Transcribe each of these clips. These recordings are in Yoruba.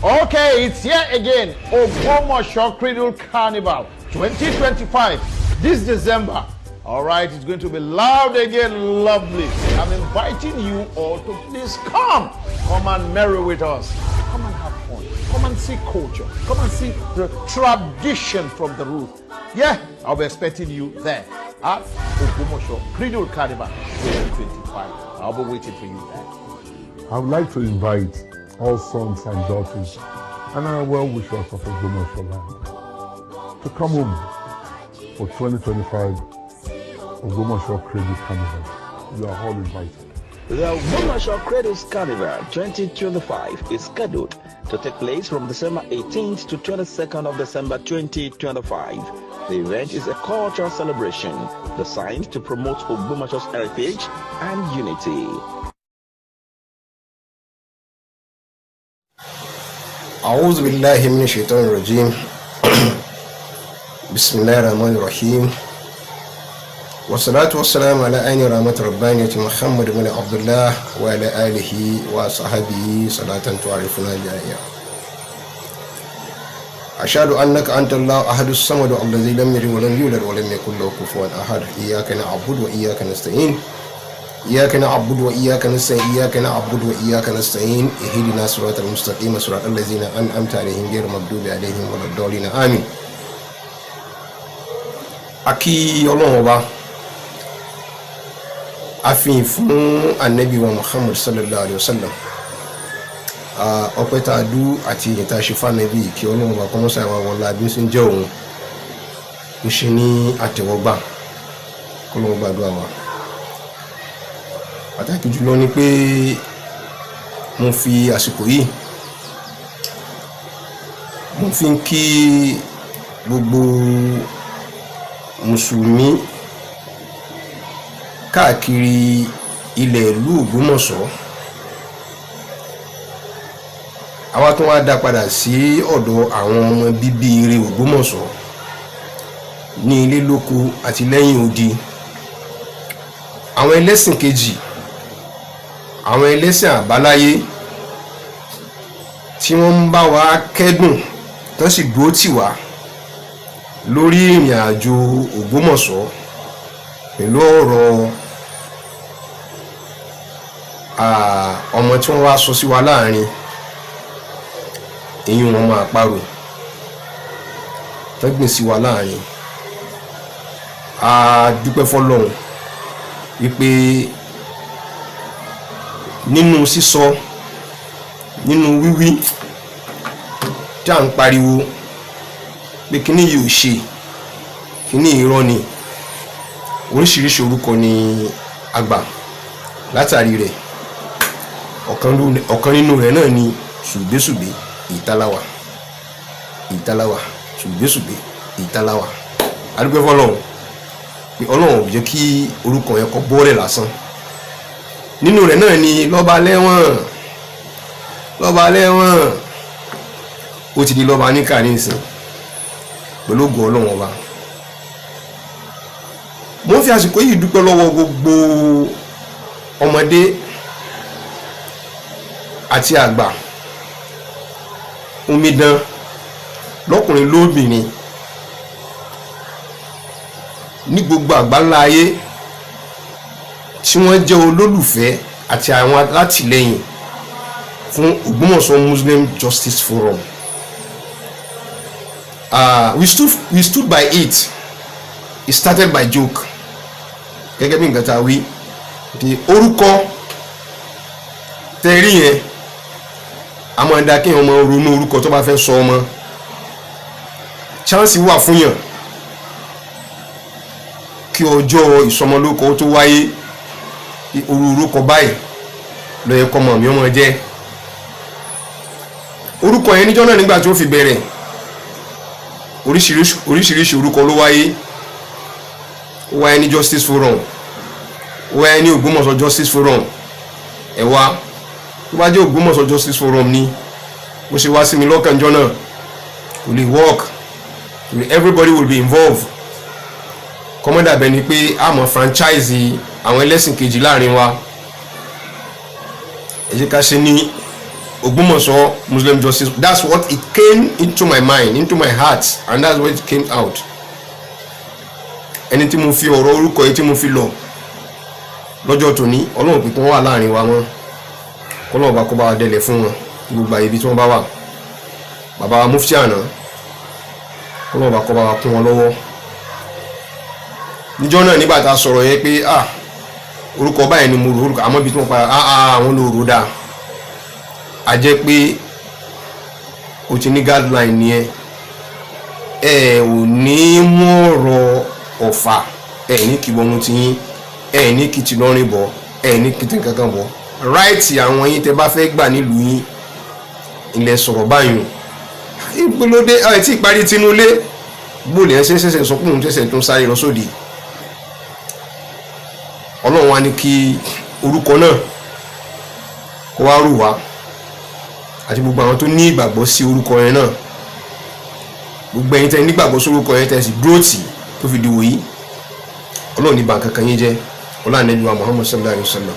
Okay, it's here again. Ogbomoso Cradle Carnival 2025. This December. All right, it's going to be loud again, lovely. I'm inviting you all to please come. Come and merry with us. Come and have fun. Come and see culture. Come and see the tradition from the root. Yeah, I'll be expecting you there at Ogbomoso Cradle Carnival 2025. I'll be waiting for you there. I would like to invite all sons and daughters and our well-wishers of Ogbomoso land to come home for 2025 Ogbomoso Cradle Carnival. You are all invited. The Ogbomoso Cradle Carnival 2025 is scheduled to take place from December 18th to 22nd of December 2025. The event is a cultural celebration designed to promote Ogbomoso's heritage and unity. أعوذ بالله من الشيطان الرجيم بسم الله الرحمن الرحيم والصلاة والسلام على عين رحمة ربانية محمد بن عبد الله وعلى آله وصحبه صلاة تعرفنا بها. أشهد أنك أنت الله أحد الصمد الذي لم يلد ولم يولد ولم يكن له كفوا أحد. إياك نعبد وإياك نستعين إياك نعبد وإياك نستعين إياك نعبد وإياك نستعين اهدنا الصراط المستقيم صراط الذين أنعمت عليهم غير المغضوب عليهم ولا الضالين آمين. Aki Ọlọ́run Ọba àfihàn fún Ànábì wa Muhammad sallallahu alaihi wasallam ọpẹ́ tá a dú àti ìyìn tá a ṣe fún Ànábì kí Ọlọ́run Ọba kó mọ́sá wa wọlá bí ó sì ń jẹ́ òun ó ṣe ní àtẹ́wọ́gbà kó lọ́wọ́ gbàdúrà wa. Pàtàkì jùlọ ni pé mo fi àsìkò yìí mo fi ń kí gbogbo mùsùlùmí káàkiri ilẹ̀ ìlú Ògbómọ̀ṣọ́. Àwa tó wá dá padà sí ọ̀dọ̀ àwọn ọmọ bíbí ire Ògbómọ̀ṣọ́ ní ilé lóko àti lẹ́yìn odi. Àwọn ẹlẹ́sìn kejì, àwọn ẹlẹ́sìn àbáláyé tí wọ́n ń bá wa kẹ́dùn tó sì dúró tì wá lórí ìrìn àjò Ògbómọ̀ṣọ́ pẹ̀lú ọ̀rọ̀ ọmọ tí wọ́n wá sọ sí wa láàrin èyí wọn máa parò tó gbìn sí wa láàrin. A dúpẹ́ fọ́lọ́run wípé nínú sísọ nínú wíwí tí à ń pariwo pé kíní yìí ò ṣe kíní irọ́ ni oríṣiríṣi orúkọ ni àgbà látàrí rẹ̀. Ọ̀kan nínú rẹ̀ náà ni ṣùgbésùgbé ìtaláwà ṣùgbésùgbé ìtaláwà. A dúpẹ́ fọ́lọ́run pé Ọlọ́run ò jẹ́ kí orúkọ yẹn kó bọ́ọ̀lẹ̀ lásán. Nínú rẹ̀ náà ni lọ́ba lẹ́wọ̀n ó ti di lọ́ba níkà nísìn pẹ̀lú ògo Ọlọ́run Ọba. Mo ń fi àsìkò yìí dúpẹ́ lọ́wọ́ gbogbo ọmọdé àti àgbà, omidan lọ́kùnrin lóbìnrin ní gbogbo àgbáńlá ayé tí wọ́n jẹ́ olólùfẹ́ àti àwọn alátìlẹ́yìn fún Ògbómọ̀ṣọ́ Muslim Justice Forum. We stood by it. It started by joke. Gẹ́gẹ́ bí nǹkan tá a wí di orúkọ tẹ̀rí yẹn a máa dá kí ọmọ ronú orúkọ tó bá fẹ́ sọ ọmọ. Chance wà fún yàn kí ọjọ́ ìsọmọlórúkọ tó wáyé orúkọ báyìí ló yẹ kọ́ mọ̀ mí ọmọ jẹ́. Orúkọ yẹn níjọ́ náà nígbà tí ó fi bẹ̀rẹ̀ oríṣiríṣi orúkọ ló wáyé. Ó wáyé ní Justice Forum, ó wáyé ní Ògbómọ̀ṣọ́ Justice Forum. Ẹ wá tó bá jẹ́ Ògbómọ̀ṣọ́ Justice Forum ni bó ṣe wá sí mi lọ́kàn jọ náà kò lè work. Everybody will be involved. Kọ́mọ́dà bẹ́ẹ̀ ni pé a mọ̀ franchise àwọn ẹlẹ́sìn kejì láàrin wa. Ẹ jẹ́ ká ṣe ní Ògbómọ̀ṣọ́ Muslim Justice. That's what it came into my mind, into my heart, and that's what it came out. Ẹni tí mo fi ọ̀rọ̀ orúkọ yìí tí mo fi lọ lọ́jọ́ tòní Ọlọ́run pé kí wọ́n wà láàrin wa mọ́ kọ́lọ́run bá kó bá délẹ̀ fún wọn gbogbo àyè ibi tí wọ́n bá wà. Bàbá wa mufti àná kọ́lọ́run bá kó bá kún wọn lọ́wọ́. Níjọ́ náà nígbà tá a sọ̀rọ̀ yẹn pé orúkọ báyìí ni mo rò orúkọ àmọ́ ibi tí wọ́n pa àwọn ló rò dáa. A jẹ́ pé o ti ní guideline nìyẹn. Ẹ ò ní mú ọ̀rọ̀ Ọ̀fà ní kí bọ́mú ti yín ní kí ti lọ́rin bọ̀ ní kí tí kankan bọ̀. Right àwọn yín tẹ́ bá fẹ́ gbà nílùú yín ilẹ̀ sọ̀rọ̀ báyìí ìpolódé tí ìparí tinúlé bóòlù ẹ̀ ṣẹ̀ṣẹ̀ sọ pé òun ṣẹ̀ṣẹ̀ tó ń sáré lọ sóde. Ọlọ́run wa ní kí orúkọ náà kó wá rù wá àti gbogbo àwọn tó ní ìgbàgbọ́ sí orúkọ yẹn náà, gbogbo ẹ̀yin tẹ́ nígbàgbọ́ sí orúkọ yẹn tẹ́ sì dúró tì tó fi dìwò yìí, Ọlọ́run ní ba kankan yín jẹ́ ọlá Ànábì wa Muhammad sallallahu alaihi wasallam.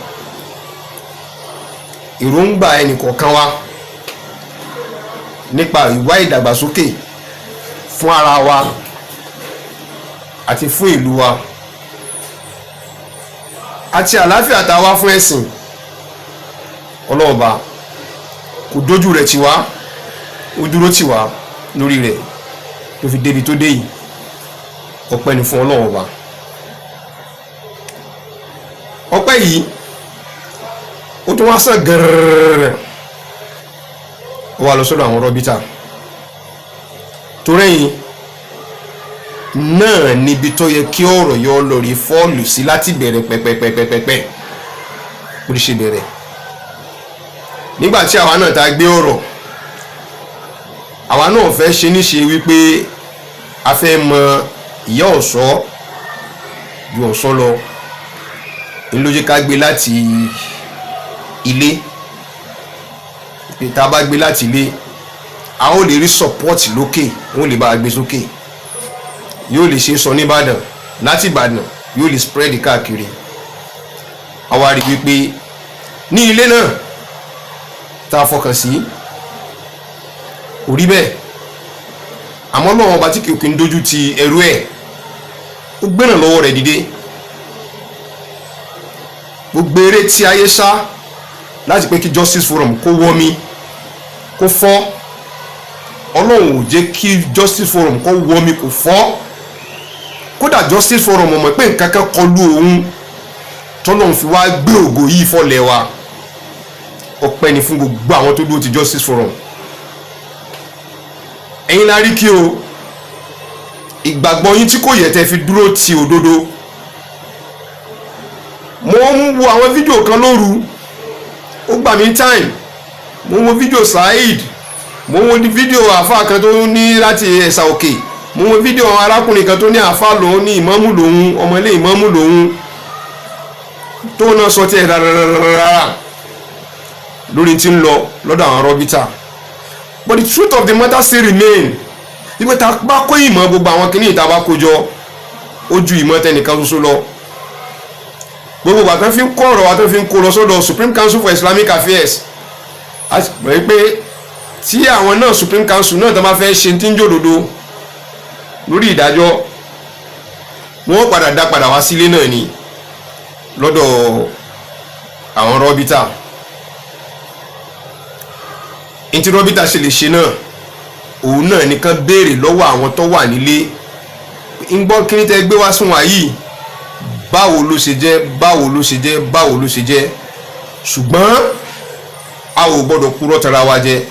Ìròǹgbà ẹnì kọ̀ọ̀kan wa nípa ìwà ìdàgbàsókè fún ara wa àti fún ìlú wa àti àlàáfíà tá a wá fún ẹ̀sìn, Ọlọ́run bá kò dójú rẹ̀ tì wá, ó dúró tì wá lórí rẹ̀ tó fi débi tó dé yìí. Ọpẹ́ ni fún Ọlọ́run Ọba. Ọpẹ́ yìí ó tún wá sàn gẹ̀rẹ̀rẹ̀ ó wá lọ sọ́dọ̀ àwọn rọ́bítà tó rẹ̀yìn náà níbi tó yẹ kí ọ̀rọ̀ yọ lórí fọ́ọ̀lù sí láti bẹ̀rẹ̀ pẹ́pẹ́pẹ́pẹ́pẹ́ ó ṣe bẹ̀rẹ̀. Nígbàtí àwa náà ta gbé ọ̀rọ̀, àwa náà fẹ́ ṣe níṣe wípé a fẹ́ mọ ìyá ọ̀ṣọ́ ju ọ̀ṣọ́ lọ, ló jẹ́ ká gbé láti ilé. Pé tá bá gbé láti ilé a ó lè rí support lókè, wọ́n lè bá gbé sókè, yóò lè ṣe sọ ní Ìbàdàn, láti Ìbàdàn yóò lè spread káàkiri. Àwa rí wípé ní ilé náà tá a fọkàn sí kò rí bẹ́ẹ̀, àmọ́ Ọlọ́run Ọba tí kì í dojú ti ẹrú ẹ̀, ó gbénà lọ́wọ́ rẹ̀ dìde. Gbogbo eré tí ayé sá láti pé kí Justice Forum kó wọ́mi kó fọ́, Ọlọ́run ò jẹ́ kí Justice Forum kó wọ́mi kó fọ́. Kódà Justice Forum mọ̀ pé nǹkan kan kọlu òun tọ́lọ́run fi wá gbé ògo yìí fọ́lẹ̀ wa. Ọpẹ́ ni fún gbogbo àwọn tó dúró ti Justice Forum. Ẹ̀yin la rí kí o, ìgbàgbọ́ yín tí kò yẹ tẹ́ fi dúró ti òdodo. Mo ń wo àwọn fídíò kan lóru, ó gbà mí time. Mo ń wo fídíò Saheed, mo ń wo fídíò àfáà kan tó ní láti Ẹ̀sà Òkè, mo ń wo fídíò arákùnrin kan tó ní àfáà lòun ní ìmámù lòun, ọmọ ilé ìmámù lòun, tó náà sọ tí ẹ̀ rárá lórí tí ń lọ lọ́dọ̀ àwọn rọ́bítà. But the truth of the matter still remain. Nígbà tá a bá kó ìmọ̀ gbogbo àwọn kìíní ìta bá kó jọ, ó ju ìmọ̀ tẹnìkan ṣoṣo lọ. Gbogbo bàtán fi ń kó ọ̀rọ̀ wa tó fi ń kó lọ sọ́dọ̀ Supreme Council for Islamic Affairs. A sì pè pé tí àwọn náà Supreme Council náà tó bá fẹ́ ṣe tí ń jòdòdó lórí ìdájọ́, wọ́n padà dá padà wá sílé náà ni lọ́dọ̀ àwọn rọ́bítà. Ìtí rọ́bítà ṣe lè ṣe náà, òun náà nìkan béèrè lọ́wọ́ àwọn tó wà nílé, ń gbọ́ kí ní tẹ́ gbé wá sún wa yìí, báwo ló ṣe jẹ́, báwo ló ṣe jẹ́, báwo ló ṣe jẹ́. Ṣùgbọ́n a ò gbọ́dọ̀ purọ́ tara wa jẹ,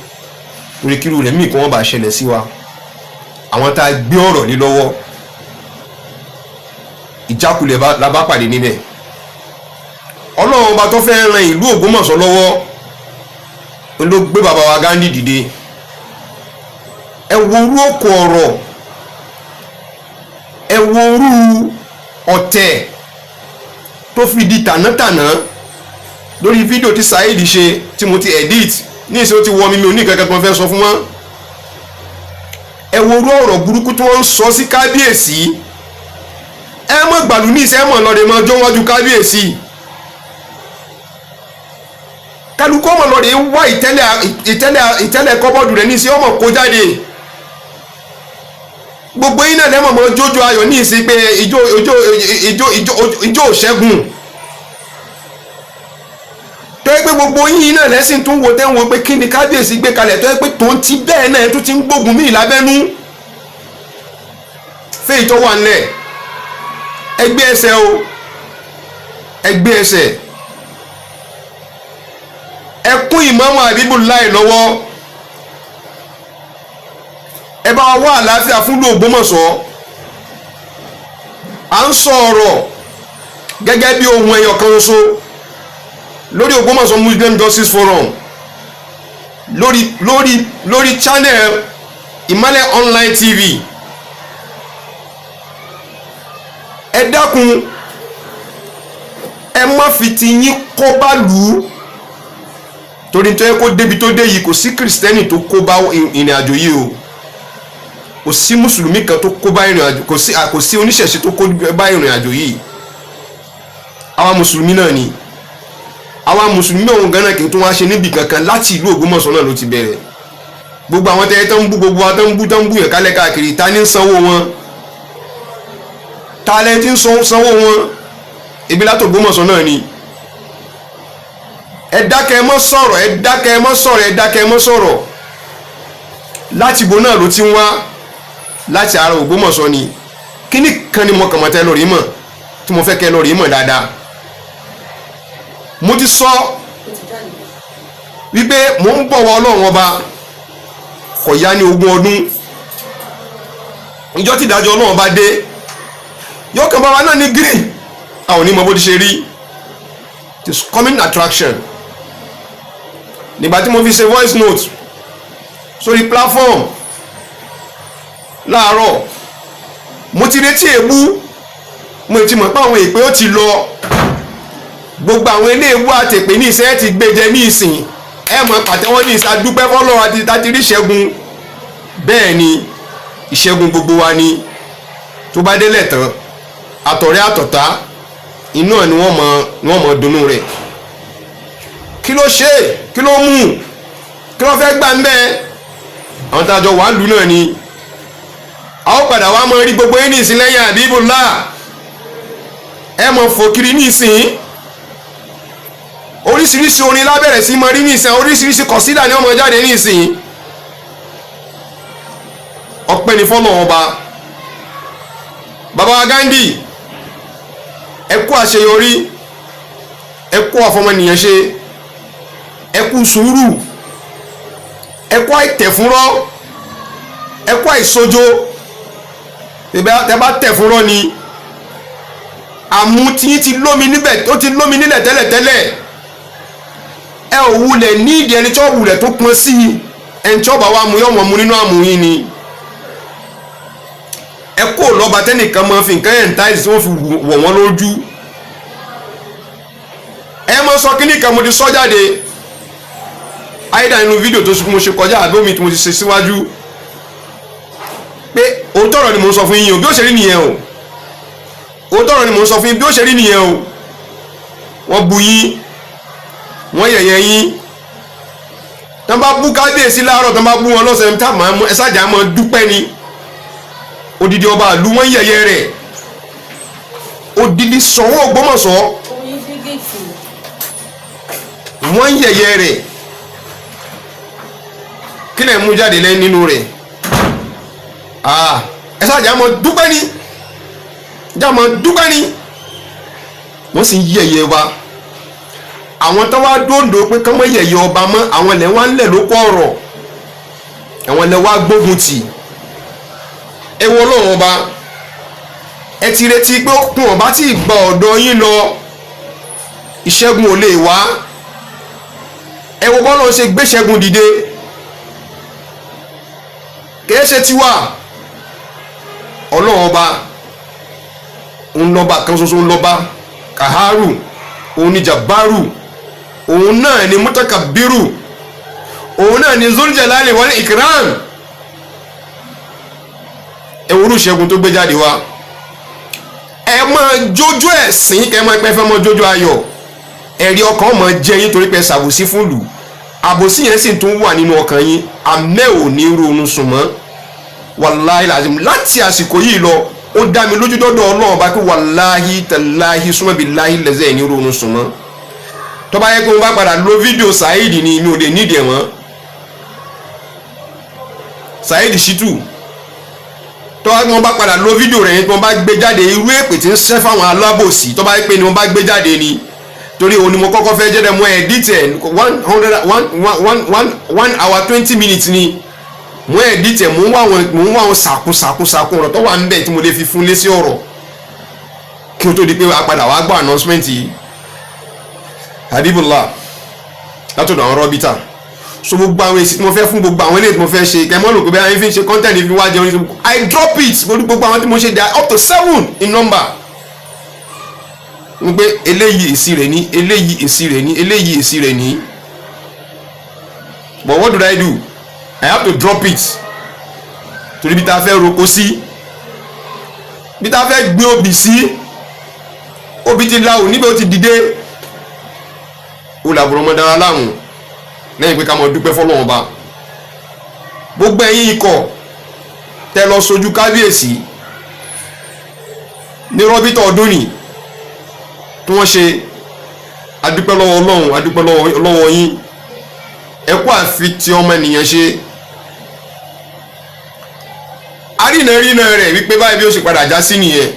torí kírú rẹ̀ míì kí wọ́n bá ṣẹlẹ̀ sí wa. Àwọn tá a gbé ọ̀rọ̀ lé lọ́wọ́, ìjákulẹ̀ la bá pàdé níbẹ̀. Ọlọ́run Ọba tó fẹ́ ran ìlú Ògbómọ̀ṣọ́ lọ́wọ́ ló gbé bàbá wa Ghandi dìde. Ẹ wo orú òkò ọ̀rọ̀, ẹ wo orú ọ̀tẹ̀ tó fi di tànátàná lórí fídíò tí Saheed ṣe tí mo ti edit ní ìṣe ó ti wọ mímí oní kankan kan fẹ́ sọ fún wọn. Ẹ wo orú ọ̀rọ̀ burúkú tí wọ́n ń sọ sí kábíyèsí. Ẹ mọ̀ gbàlú ní ìṣe mọ̀ lọ́dẹ mọ́ jọ́ wájú kábíyèsí. kálukọ́ ọmọ lọ́rẹ̀ wá ìtẹ́lẹ̀ kọ́bọ́ọ̀dù rẹ̀ ní sí ọmọ kó jáde gbogbo yín náà lẹ́mọ̀ mọ́ jójó ayọ̀ ní ìsìn pé ìjó òṣẹ́gun tó yẹ pé gbogbo yín náà lẹ́sìn tún wo tẹ́wọ̀n pé kí ni kábíyèsí gbé kalẹ̀ tó yẹ pé tó ń ti bẹ́ẹ̀ náà tó ti ń gbógun mí lábẹ́nú fẹ́ ìtọ́wà ńlẹ̀ ẹgbẹ́ ẹsẹ̀ o ẹgbẹ́ ẹsẹ̀ ẹkún Ìmáàmù Habibullahi lọ́wọ́ ẹ bá wá àlàáfíà fún Ògbómọ̀ṣọ́ à ń sọ ọ̀rọ̀ gẹ́gẹ́ bí ohun ẹyọ kan ṣoṣo lórí Ògbómọ̀ṣọ́ Muslim Justice Forum lórí channel Ìmọ́lẹ̀ Online TV ẹ dákun ẹ má fi ti yín kó bá lù ú torí tó yẹ kó débi tó dé yìí kò sí kìrìsìtẹ́nì tó kó bá ìrìn àjò yìí o kò sí mùsùlùmí kan tó kó bá ìrìn àjò kò sí oníṣẹ̀ṣe tó kó bá ìrìn àjò yìí àwa mùsùlùmí náà ni àwa mùsùlùmí ọ̀hún gánà kì í tún wá ṣe níbi kankan láti ìlú Ògbómọ̀ṣọ́ náà ló ti bẹ̀rẹ̀ gbogbo àwọn tẹ́yẹ tó ń bú gbogbo wa tó ń bú yẹn kálẹ̀ káàkiri ta ní ń sanwó wọn ta lẹ́ ti ń sanwó wọn ibi látò Ògbómọ̀ṣọ́ náà ni ẹ dákẹ́ ẹ mọ́ sọ̀rọ̀ ẹ dákẹ́ ẹ mọ́ sọ̀rọ̀ ẹ dákẹ́ ẹ mọ́ sọ̀rọ̀ láti ibo náà ló ti ń wá láti ara Ògbómọ̀ṣọ́ ni kíní kan ni mo kàn mọ́ tẹ́ lórí mọ̀ tí mo fẹ́ kẹ́ lórí mọ̀ dáadáa mo ti sọ wípé mo ń bọ̀wọ̀ Ọlọ́run ọba kò yá ní 20 ọdún ìjọ tí ìdájọ́ Ọlọ́run bá dé yóò kàn bá wa náà ní green àwọn onímọ̀ bó ti ṣe rí it is coming attraction nígbà tí mo fi ṣe voice note sórí platform láàárọ̀ mo ti retí èébú mo ti mọ̀ pé àwọn èpè ó ti lọ gbogbo àwọn ilé èébú àtèpè ní ìṣẹ́ ti gbèjẹ ní ìsìn ẹ mọ̀ pàtẹ́wọ́ ní ìṣàdúpẹ́ fọ́lọ́run àti tàtírí ìṣẹ́gun bẹ́ẹ̀ ni ìṣẹ́gun gbogbo wa ni tó bá délẹ̀ tán àtọ̀rẹ́ àtọ̀tá inú ẹ̀ ni wọ́n mọ̀ dunnú rẹ̀ kí ló ṣe kí ló mú kí ló fẹ́ gbà ń bẹ́ẹ̀ àwọn tàjọ wà lù náà ni a ó padà wá mọ rí gbogbo yín ní ìsìn lẹ́yìn Habibullah ẹ mọ̀ fòkiri ní ìsìn oríṣiríṣi orin lábẹ̀rẹ̀ sí mọ rí ní ìsìn oríṣiríṣi kọ̀sídà ni ọmọ jáde ní ìsìn ọpẹ́ ní fọ́nà ọba bàbá Gandhi ẹ kú àṣeyọrí ẹ kú àfọmọnìyàn ṣe ẹ kú sùúrù ẹ kú àìtẹ̀fúnrọ́ ẹ kú àìsójó tẹ bá tẹ̀fúnrọ́ ni àmútí ti lómi níbẹ̀ ó ti lómi nílẹ̀ tẹ́lẹ̀tẹ́lẹ̀ ẹ ò wulẹ̀ ní ìdí ẹni tí ó wulẹ̀ tó pọn sí ẹni tí ó bá wà mú yọ̀mọ̀ mú nínú àmúyín ni ẹ kó lọ́ba tẹ́nìkan máa fi nǹkan ẹ̀ǹtá ìsí wọ́n fi wọ̀ wọ́n lójú ẹ máa sọ kíní kan mo ti sọ jáde àìdá inú fídíò tó mo ṣe kọjá àbí omi tí mo ti ṣe síwájú pé òótọ́ ọ̀rọ̀ ni mo ń sọ fún yín o bí ó ṣe rí nìyẹn o òótọ́ ọ̀rọ̀ ni mo ń sọ fún yín bí ó ṣe rí nìyẹn o wọ́n bu yín wọ́n yẹ̀yẹ́ yín tán bá bú kábíyèsí láàárọ̀ tán bá bú wọn lọ́sẹ̀ tá máa ẹ sájà máa dúpẹ́ ni odidi ọba àlú wọ́n yẹ̀yẹ́ rẹ̀ odidi Ṣọ̀ún Ògbómọ̀ṣọ́ wọ́n yẹ̀yẹ́ rẹ̀ kí lẹ̀ mú jáde lẹ́yìn nínú rẹ̀ ẹ sájà máa dúpẹ́ ni jáàmọ́ dúpẹ́ ni wọ́n sì ń yẹ̀yẹ́ wa àwọn tó wá dóńdó pé kọ́mọ yẹ̀yẹ́ ọba mọ́ àwọn ilẹ̀ wá ń lẹ̀ ló kọ́ ọ̀rọ̀ àwọn ilẹ̀ wá gbógun tì ẹ wọ Ọlọ́run ọba ẹ ti retí pé ó kún ọba tí ìgbà ọ̀dọ̀ yín lọ ìṣẹ́gun ò lè wá ẹ wo bọ́lá ṣe gbé ṣẹ́gun dìde kìí ṣe tiwa Ọlọ́run ọba ńlọba kan ṣoṣo ńlọba Kaharu òun ni Jabaru òun náà ni Mutakabiru òun náà ni Zuljalali wal Ikram ewúrú ṣẹ́gun tó gbé jáde wá ẹ máa jójó ẹ̀sìn kẹ máa pẹ́ fẹ́ mọ́ jójó ayọ̀ ẹ̀rí ọkàn ọmọ jẹ́ yín torí pé ṣàbòsí fún lù àbòsí yẹn sì tún wà nínú ọkàn yín àmẹ́ ò ní ronú sùn mọ́ wàláhì làzìm láti àsìkò yìí lọ ó dá mi lójú dọ́dọ̀ ọlọ́run bá pé wàláhì tàláhì súnmọ́ bí láhì lẹ́sẹ̀ ní ronú sùn mọ́ tó bá yẹ kó wọ́n bá padà lo fídíò Saheed ni mi ò lè nídìí ẹ̀ mọ́ Saheed Shittu tó bá wọ́n bá padà lo fídíò rẹ̀ yẹn tí wọ́n bá gbé jáde irú èpè tí ń ṣẹ́ fáwọn alábòsí tó bá yẹ pé ni wọ́n bá gbé jáde ni torí òun ni mo kọ́kọ́ fẹ́ jẹ́ dẹ́ mo edit ẹ̀ 1 hour 20 minutes ni mo edit ẹ̀ mo ń wá àwọn sàkún ọ̀rọ̀ tó wà ń bẹ̀ tí mo lè fi fún lé sí ọ̀rọ̀ kí o tó di pé a padà wá gbọ́ announcement yìí Habibullah látọ̀dọ̀ àwọn rọ́bítà so gbogbo àwọn èsì tí mo fẹ́ fún gbogbo àwọn eléyìí tí mo fẹ́ ṣe kẹ́mọ́ lò pé bẹ́ẹ̀ fi ń ṣe content fi wá jẹun I drop it gbogbo àwọn tí mo ṣe they are up to 7 in number wọ́n pé eléyìí èsì rẹ̀ ní eléyìí èsì rẹ̀ ní eléyìí èsì rẹ̀ ní but what do I do I have to drop it torí bí ta fẹ́ roko sí bí ta fẹ́ gbé obì sí obì ti la ò níbẹ̀ ó ti dìde ó làbúrò ọmọdé ara láàmú lẹ́yìn pé ká mọ̀ dúpẹ́ fọ́lọ́run Ọba gbogbo ẹ̀yin ikọ̀ tẹ́ lọ sojú kábíyèsí ní rọ́bítọ̀ ọdún nìí tí wọ́n ṣe adúpẹ́ lọ́wọ́ Ọlọ́run adúpẹ́ lọ́wọ́ yín ẹkú àfi tí ọmọ ènìyàn ṣe arínàrínà rẹ̀ wípé báyìí bí ó ṣe padà já sí nìyẹn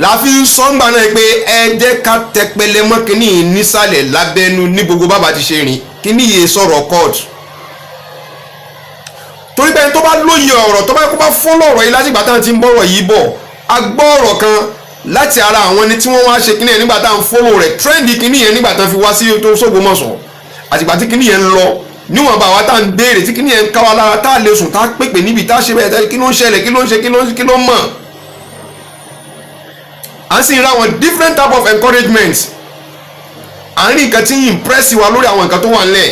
láfi sọ́ngbà náà pé ẹ jẹ́ ká tẹpẹlẹ mọ́ kínní nísàlẹ̀ lábẹ́nu ní gbogbo bàbá ti ṣe rìn kínní yìí sọ̀rọ̀ court torí pé tó bá lóye ọ̀rọ̀ tó bá kó bá fún lọ́rọ̀ yìí látìgbà táwọn ti ń bọ̀rọ̀ yìí bọ̀ agbọ́ ọ̀rọ̀ kan láti ara àwọn ẹni tí wọ́n wá ṣe kíní yẹn nígbà tá à ń fọ́lọ̀ rẹ̀ trend kíní yẹn nígbà tá à ń fi wá sí tó s'Ògbómọ̀ṣọ́ àtìgbà tí kíní yẹn ń lọ níwọ̀n bá wa tá à ń béèrè tí kíní yẹn ń ká wa lára tá à lè sùn tá à pèpè níbi tá à ṣe bẹ́ẹ̀ kí ló ń ṣẹlẹ̀ kí ló ń ṣe kí ló ń mọ̀. à ń sì ra àwọn different type of encouragement à ń rí nǹkan tí ń impress wa lórí àwọn nǹkan tó wà ńlẹ̀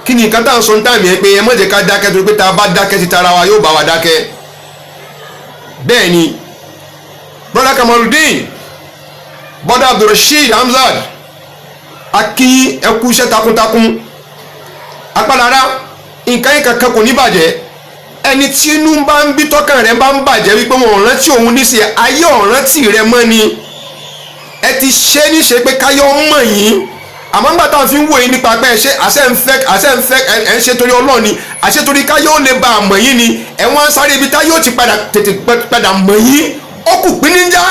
kí ni nǹkan tá à ń sọ ní táàmì yẹn pé ẹ má jẹ́ ká dákẹ́ torí pé tá a bá dákẹ́ ti tara wa yóò bá wa dákẹ́ bẹ́ẹ̀ ni brother Kamaludin brother Abdulrasheed Hamzat akí ẹkú iṣẹ́ takuntakun apálára nǹkan yìí kankan kò ní bàjẹ́ ẹni tí inú bá ń bí tọ́kàn rẹ̀ bá ń bàjẹ́ wípé wọn ò rántí òun níṣe ayé ọ̀rántí rẹ̀ mọ́ ni ẹ ti ṣe níṣe pé káyọ̀ mọ̀ yín àmọ́ nígbà táwọn fi ń wòye nípa pé àṣẹ ń fẹ́ ẹ̀ ń ṣe torí Ọlọ́run ni àṣẹ torí káyọ̀ lè ba àmọ̀ yín ni ẹ̀ wọ́n sáré ibi táyọ̀ ti tètè padà mọ̀ yín ó kù pín níjà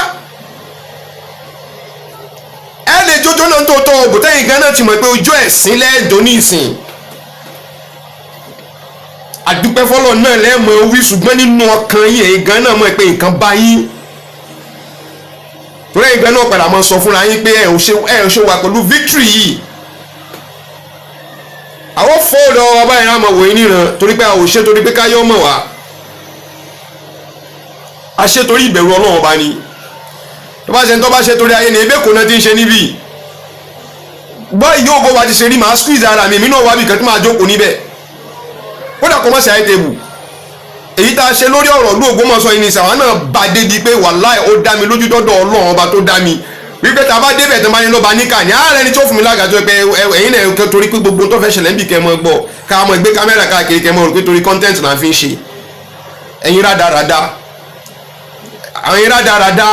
ẹ lè jójó náà tó tọ́ òbò tẹ́yìn gan náà ti mọ̀ pé ojú ẹ̀sìn lẹ́ẹ̀dọ́ ní ìsìn àdúpẹ́ fọlọ́ náà lẹ́ẹ̀mọ̀ wí ṣùgbọ́n nínú ọkàn yín ẹ̀yin gan náà mọ̀ pé nǹkan bá yín torí ẹ̀yin gan náà padà mọ̀ sọ fúnra yín pé ẹ̀ ò ṣe wà pẹ̀lú victory yìí àwọn fọ́ọ̀dọ̀ ọba ìran mọ̀ wòye níran torí pé a ò ṣe torí pé káyọ̀ mọ̀ wá a ṣe torí ìbẹ̀rù Ọlọ́run Ọba ni tó bá ṣe ń tọ́ bá ṣe torí ayé ni ebí èkó náà ti ń ṣe níbí gbọ́ ìyó ògbó wa ti ṣe rí màá squeeze ara mi náà wá bí kan tí máa jókòó níbẹ̀ ó dà kó mọ̀ sí àìtẹ́bù èyí tá a ṣe lórí ọ̀rọ̀ ló Ògbómọ̀ṣọ́ yìí ní ìsàwọn náà bá débi pé wàláì ó dá mi lójú dọ́dọ̀ Ọlọ́run Ọba tó dá mi wípé tá a bá débẹ̀ tó bá ní lọ́ba níkà ní ààrẹ ni tó fún mi lágàjọ pé ẹ̀yin náà torí pé gbogbo tó fẹ́ ṣẹlẹ̀ ń bì kẹ́ mọ́ gbọ́ ká mọ́ gbé kámẹ́rà káàkiri kẹ́ mọ́ rò pé torí content náà fi ń ṣe ẹ̀yin rádaràda àwọn yẹn rádaràda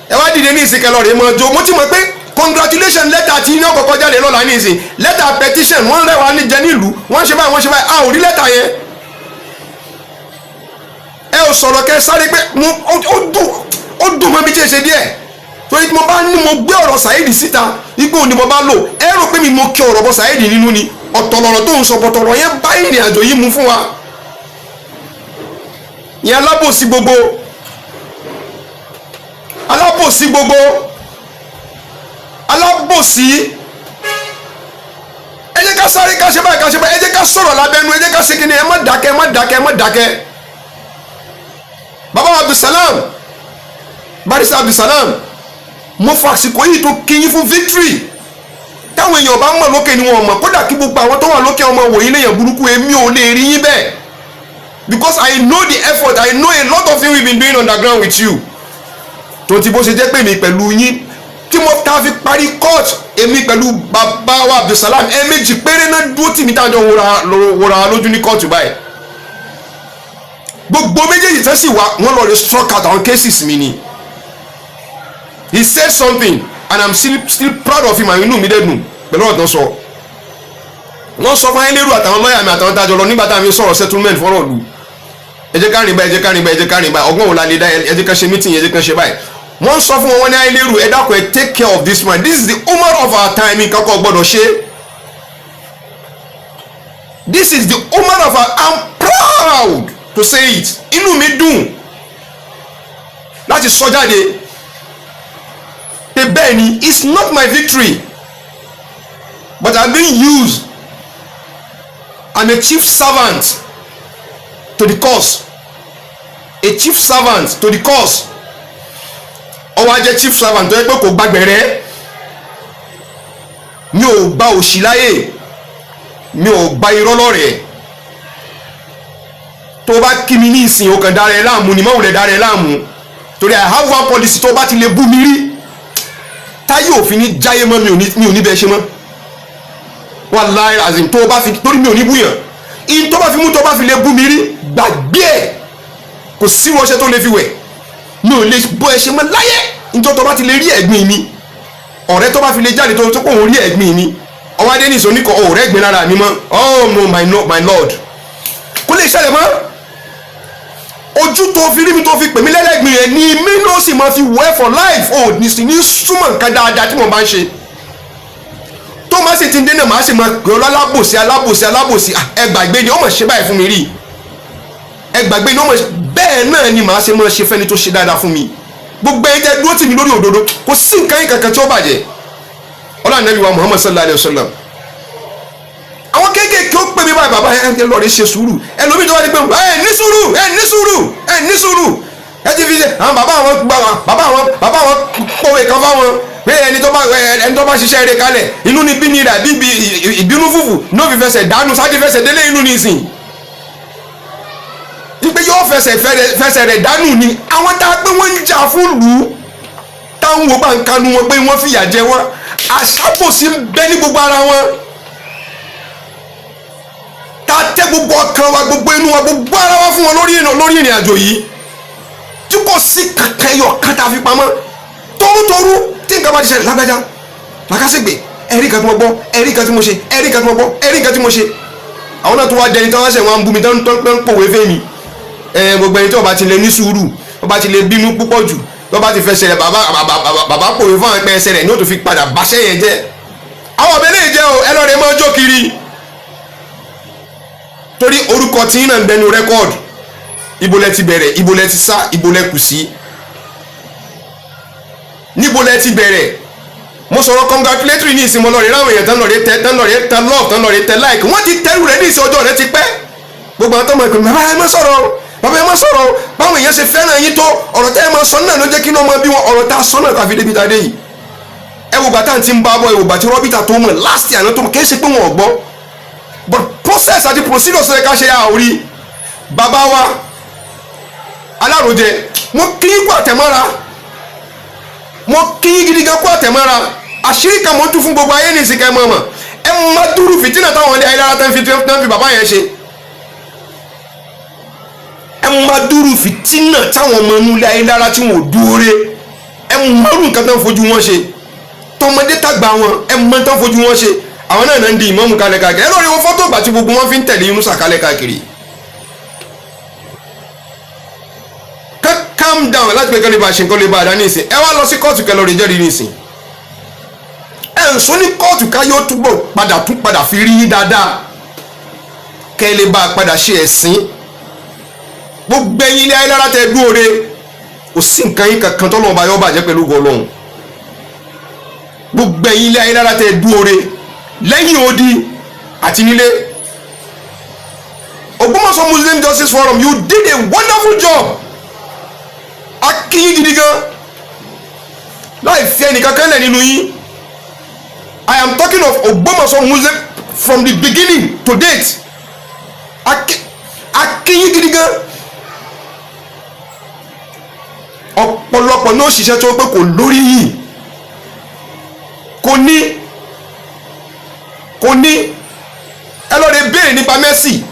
ẹ wá dìde ní ìsìnkẹ lọ rèé mọ ọjọ́ mo ti mọ̀ pé congratulation letter tí iná kọ́kọ́ jáde lọ́la ní ìsìn letter petition wọ́n rẹwà ní jẹ nílùú wọ́n ṣe báyìí a ò rí letter yẹn ẹ ò sọ̀rọ̀ kẹ sáré pé ó dùn mọ́ bí tí ẹ ṣe díẹ̀ torí mo bá ní mo gbé ọ̀rọ̀ Saheed síta igbó ni mo bá lò ẹ rò pé mi mo kí ọ̀rọ̀ bọ Saheed nínú ni ọ̀tọ̀lọ̀rọ̀ tó ń sọ bọ̀tọ̀rọ̀ yẹn bá ìrìn àjò yìí mú fún wa ìyẹn alábòsí gbogbo alábòsí ẹ jẹ́ ká sáré ká ṣe báyìí ẹ jẹ́ ká sọ̀rọ̀ lábẹ́nu ẹ jẹ́ ká ṣe kíni ẹ má dákẹ́ baba Abdulsalam barista Abdulsalam mo fa àsìkò yìí tó kíyìn fún victory táwọn èèyàn bá mọ̀ lókè ni wọ́n mọ̀ kódà kí gbogbo àwọn tó wà lókè ọmọ wòye léèyàn burúkú èmi ò lè rí yín bẹ́ẹ̀ because I know the effort I know a lot of things we been doing underground with you tó ti bó ṣe jẹ́ pé mi pẹ̀lú yín tí mo ta fi parí court èmi pẹ̀lú bàbá wa Abdulsalam ẹ̀ẹ̀mejì péré náà dúró tì mí tájọ wòra lójú ní court báyìí gbogbo méjèèjì tẹ́ sì wá wọ́n lọ rí struck out àwọn cases mi ni he said something and I'm still proud of him and inú mi dẹ̀ dùn pẹ̀lú ọ̀tán sọ wọ́n sọ fún ayélujáru àtàwọn lọ́ọ̀yà mi àtàwọn tájọ lọ nígbà táwọn sọ̀rọ̀ settlement fọ́rọ̀ lù ẹ jẹ́ ká rìn báyìí ọgbọ́n wo la lè dá ẹ jẹ́ ká ṣe meeting ẹ jẹ́ ká ṣe báyìí wọ́n sọ fún wọn ní ayélujáru ẹ dákun ẹ take care of this man this is the woman of our time nǹkan kan gbọ́dọ̀ ṣe this is the woman of our I'm proud to say it inú mi dùn láti sọ jáde pé bẹ́ẹ̀ ni it's not my victory but I'm being used. I'm a chief servant to the cause a chief servant to the cause ọwọ́ ajẹ́ chief servant tó yẹ pé kò gbàgbẹ́rẹ́ mi ò gba òṣì láyè mi ò gba irọ́ lọ́rẹ̀ẹ́ tó bá kí mi ní ìsìn o kàn dára ẹ láàmú ni mọ́wùlẹ̀ dára ẹ láàmú torí I have one policy tó bá ti lè bú mi rí táyé òfin ní jáyé mọ́ mi ò ní bẹ́ẹ̀ ṣe mọ́ wàláhì azim tó bá fi torí mi ò ní búyàn in tó bá fi mú tó bá fi lè bú mi rí gbàgbé ẹ̀ kò sí wọ́ṣẹ́ tó lè fi wẹ̀ mi ò lè bọ́ ẹ ṣe mọ́ láyé nítorí tó bá ti lè rí ẹ̀gbìn mi ọ̀rẹ́ tó bá fi lè jáde tó kó òun rí ẹ̀gbìn mi ọwọ́ adé ní ìsọ̀níkọ̀ ọ̀rẹ́ ẹ̀gbìn lára mi mọ́ oh no my lord kó lè ṣẹlẹ̀ mọ́ ojú tó fi rí mi tó fi pè mí lẹ́lẹ́gbìn yẹn ni mí ló sì máa fi wẹ̀ for life ò ní sì ní súnmọ́ nǹkan dáadáa tí mo bá ń ṣe tó má sì ti ń dénà má sì máa pè ọ́ alábòsí ẹ gbàgbé ni ó mọ̀ ṣe báyìí fún mi rí ẹ gbàgbé ni ó mọ̀ bẹ́ẹ̀ náà ni màá ṣe máa ṣe fẹ́ni tó ṣe dáadáa fún mi gbogbo ẹ̀yin tẹ́ dúró tì mí lórí òdodo kò sí nǹkan yín kankan tí ó bàjẹ́ ọlá Ànábì wa Muhammad sallallahu alayhi wa sallam àwọn kéékèèké ó pè mí báyìí bàbá ẹ lọ́ọ́ rí ṣe sùúrù ẹ lómi tó wá ní pé ẹ ní sùúrù ẹ ti fi ṣe àwọn bàbá àwọn pòwe kan fáwọn pé ẹni tó bá ṣiṣẹ́ rẹ̀ kalẹ̀ inú ni bí ni rà bí ìbínú fùfù ní ó fi fẹsẹ̀ dánú sáájú fẹsẹ̀ délé inú ní ìsìn ipe yóò fẹsẹ̀ rẹ̀ dánú ni àwọn tá a pé wọ́n ń jà fún lù ú táwọn wo bá ń kanu wọn pé wọ́n fìyà jẹ wọn àṣàbòsí ń bẹ ní gbogbo ara wọn tá a tẹ gbogbo ọkàn wa gbogbo inú wa gbogbo ara wa fún wọn lórí ìrìn àjò yìí tí kò sí kankan ẹyọ kan tá a fi pamọ́ torutoru tí nǹkan bá ti ṣẹlẹ̀ lágbájá làkàṣègbè ẹ̀rí kan tí mo gbọ́ ẹ̀rí kan tí mo ṣe ẹ̀rí kan tí mo gbọ́ ẹ̀rí kan tí mo ṣe àwọn náà tó wá dẹni tí wọ́n ṣe wọn ń bú mi tó ń pòwe fẹ́ mi gbogbo ẹni tí wọ́n bá ti lè ní sùúrù wọ́n bá ti lè bínú púpọ̀ jù wọ́n bá ti fẹsẹ̀ rẹ̀ bàbá pòwe fún àwọn ẹgbẹ́ ẹsẹ̀ rẹ̀ ní ó tó fi padà báṣẹ́ yẹn jẹ́ àwọn ọ̀bẹ lè jẹ́ o ẹ lọ́ọ́ rẹ̀ máa jó kiri torí orúkọ tí yín náà ń bẹnu rẹ́kọ́ọ̀dù ibo lẹ ti bẹ̀rẹ̀ ibo lẹ ti sá ibo lẹ kù sí níbo lẹ ti bẹ̀rẹ̀ mo sọ̀rọ̀ congratulatory ní ìsinmi ọlọ́rin láwọn èèyàn tán lọ́ọ̀rẹ́ tẹ love tán lọ́ọ̀rẹ́ tẹ like wọ́n ti tẹ́rù rẹ̀ ní ìsìn ọjọ́ rẹ̀ ti pẹ́ gbogbo àwọn tó mọ̀ ìpè bàbá ẹ má sọ̀rọ̀ báwọn èèyàn ṣe fẹ́ràn yín tó ọ̀rọ̀ tẹ́ ẹ máa sọ náà ló jẹ́ kí ní ọmọ bí wọn ọ̀rọ̀ tá a sọ náà káfí débi tadé yìí ẹ wò bàtà tí ń bá bọ̀ ẹ wò bàtí rọ́bìtà tó mọ̀ last year náà tó mọ̀ kì í ṣe pé wọn ò gbọ́ but process àti procedure sọ ẹ ká ṣe àórí bàbá wa alárojẹ mo kí í kó àtẹ̀mọ́ra mo kí í gidi gan kó àtẹ̀mọ́ra àṣírí kan mo tún fún gbogbo ayé ní ìsìnkẹ́ mọ̀mọ́ ẹ má dúró fìtínà táwọn ilé ayélujára tán fi bàbá yẹn ṣe ẹ má dúró fìtínà táwọn ọmọ inú ilé ayélujára tí wọn ò dúró ẹ má rú nǹkan tán fojú wọn ṣe tọmọdé tàgbà wọn ẹ má tán fojú wọn ṣe àwọn náà ń di ìmọ̀mù kalẹ̀ káàkiri ẹ lọ́ọ́ rí wọn fọ́tò ìgbà tí gbogbo wọn fi ń tẹ̀lé Yunusa kalẹ̀ káàkiri. Calm down láti pé kẹ́lẹ́ bá ṣe nǹkan lè bá a dá ní ìsìn ẹ wá lọ sí kóòtù kẹlẹ́ rẹ̀ jẹ́rìí ní ìsìn ẹ ń sọ ní kóòtù ká yóò túbọ̀ padà fi rí yín dáadáa kẹ́lẹ́ bá a padà ṣe ẹ̀sìn gbogbo ẹ̀yin ilé ayélujára tẹ dúró re kò sí nǹkan yín kankan tó lọ́wọ́ bá yọ bàjẹ́ pẹ̀lú gọlọ́hún gbogbo ẹ̀yin ilé ayélujára tẹ dúró re lẹ́yìn odi àti nílé Ògbómọ̀ṣọ́ Muslim Justice Forum you did a wonderful job akínyìn gidi gan láì fi ẹnìkan kan lẹ̀ nínú yín I am talking of Ògbómọ̀ṣọ́ Muslim from the beginning to date akínyìn gidi gan ọ̀pọ̀lọpọ̀ ní òṣìṣẹ́ tó pé kò lórí yìí ní ẹ lọ lè béèrè nípa Messi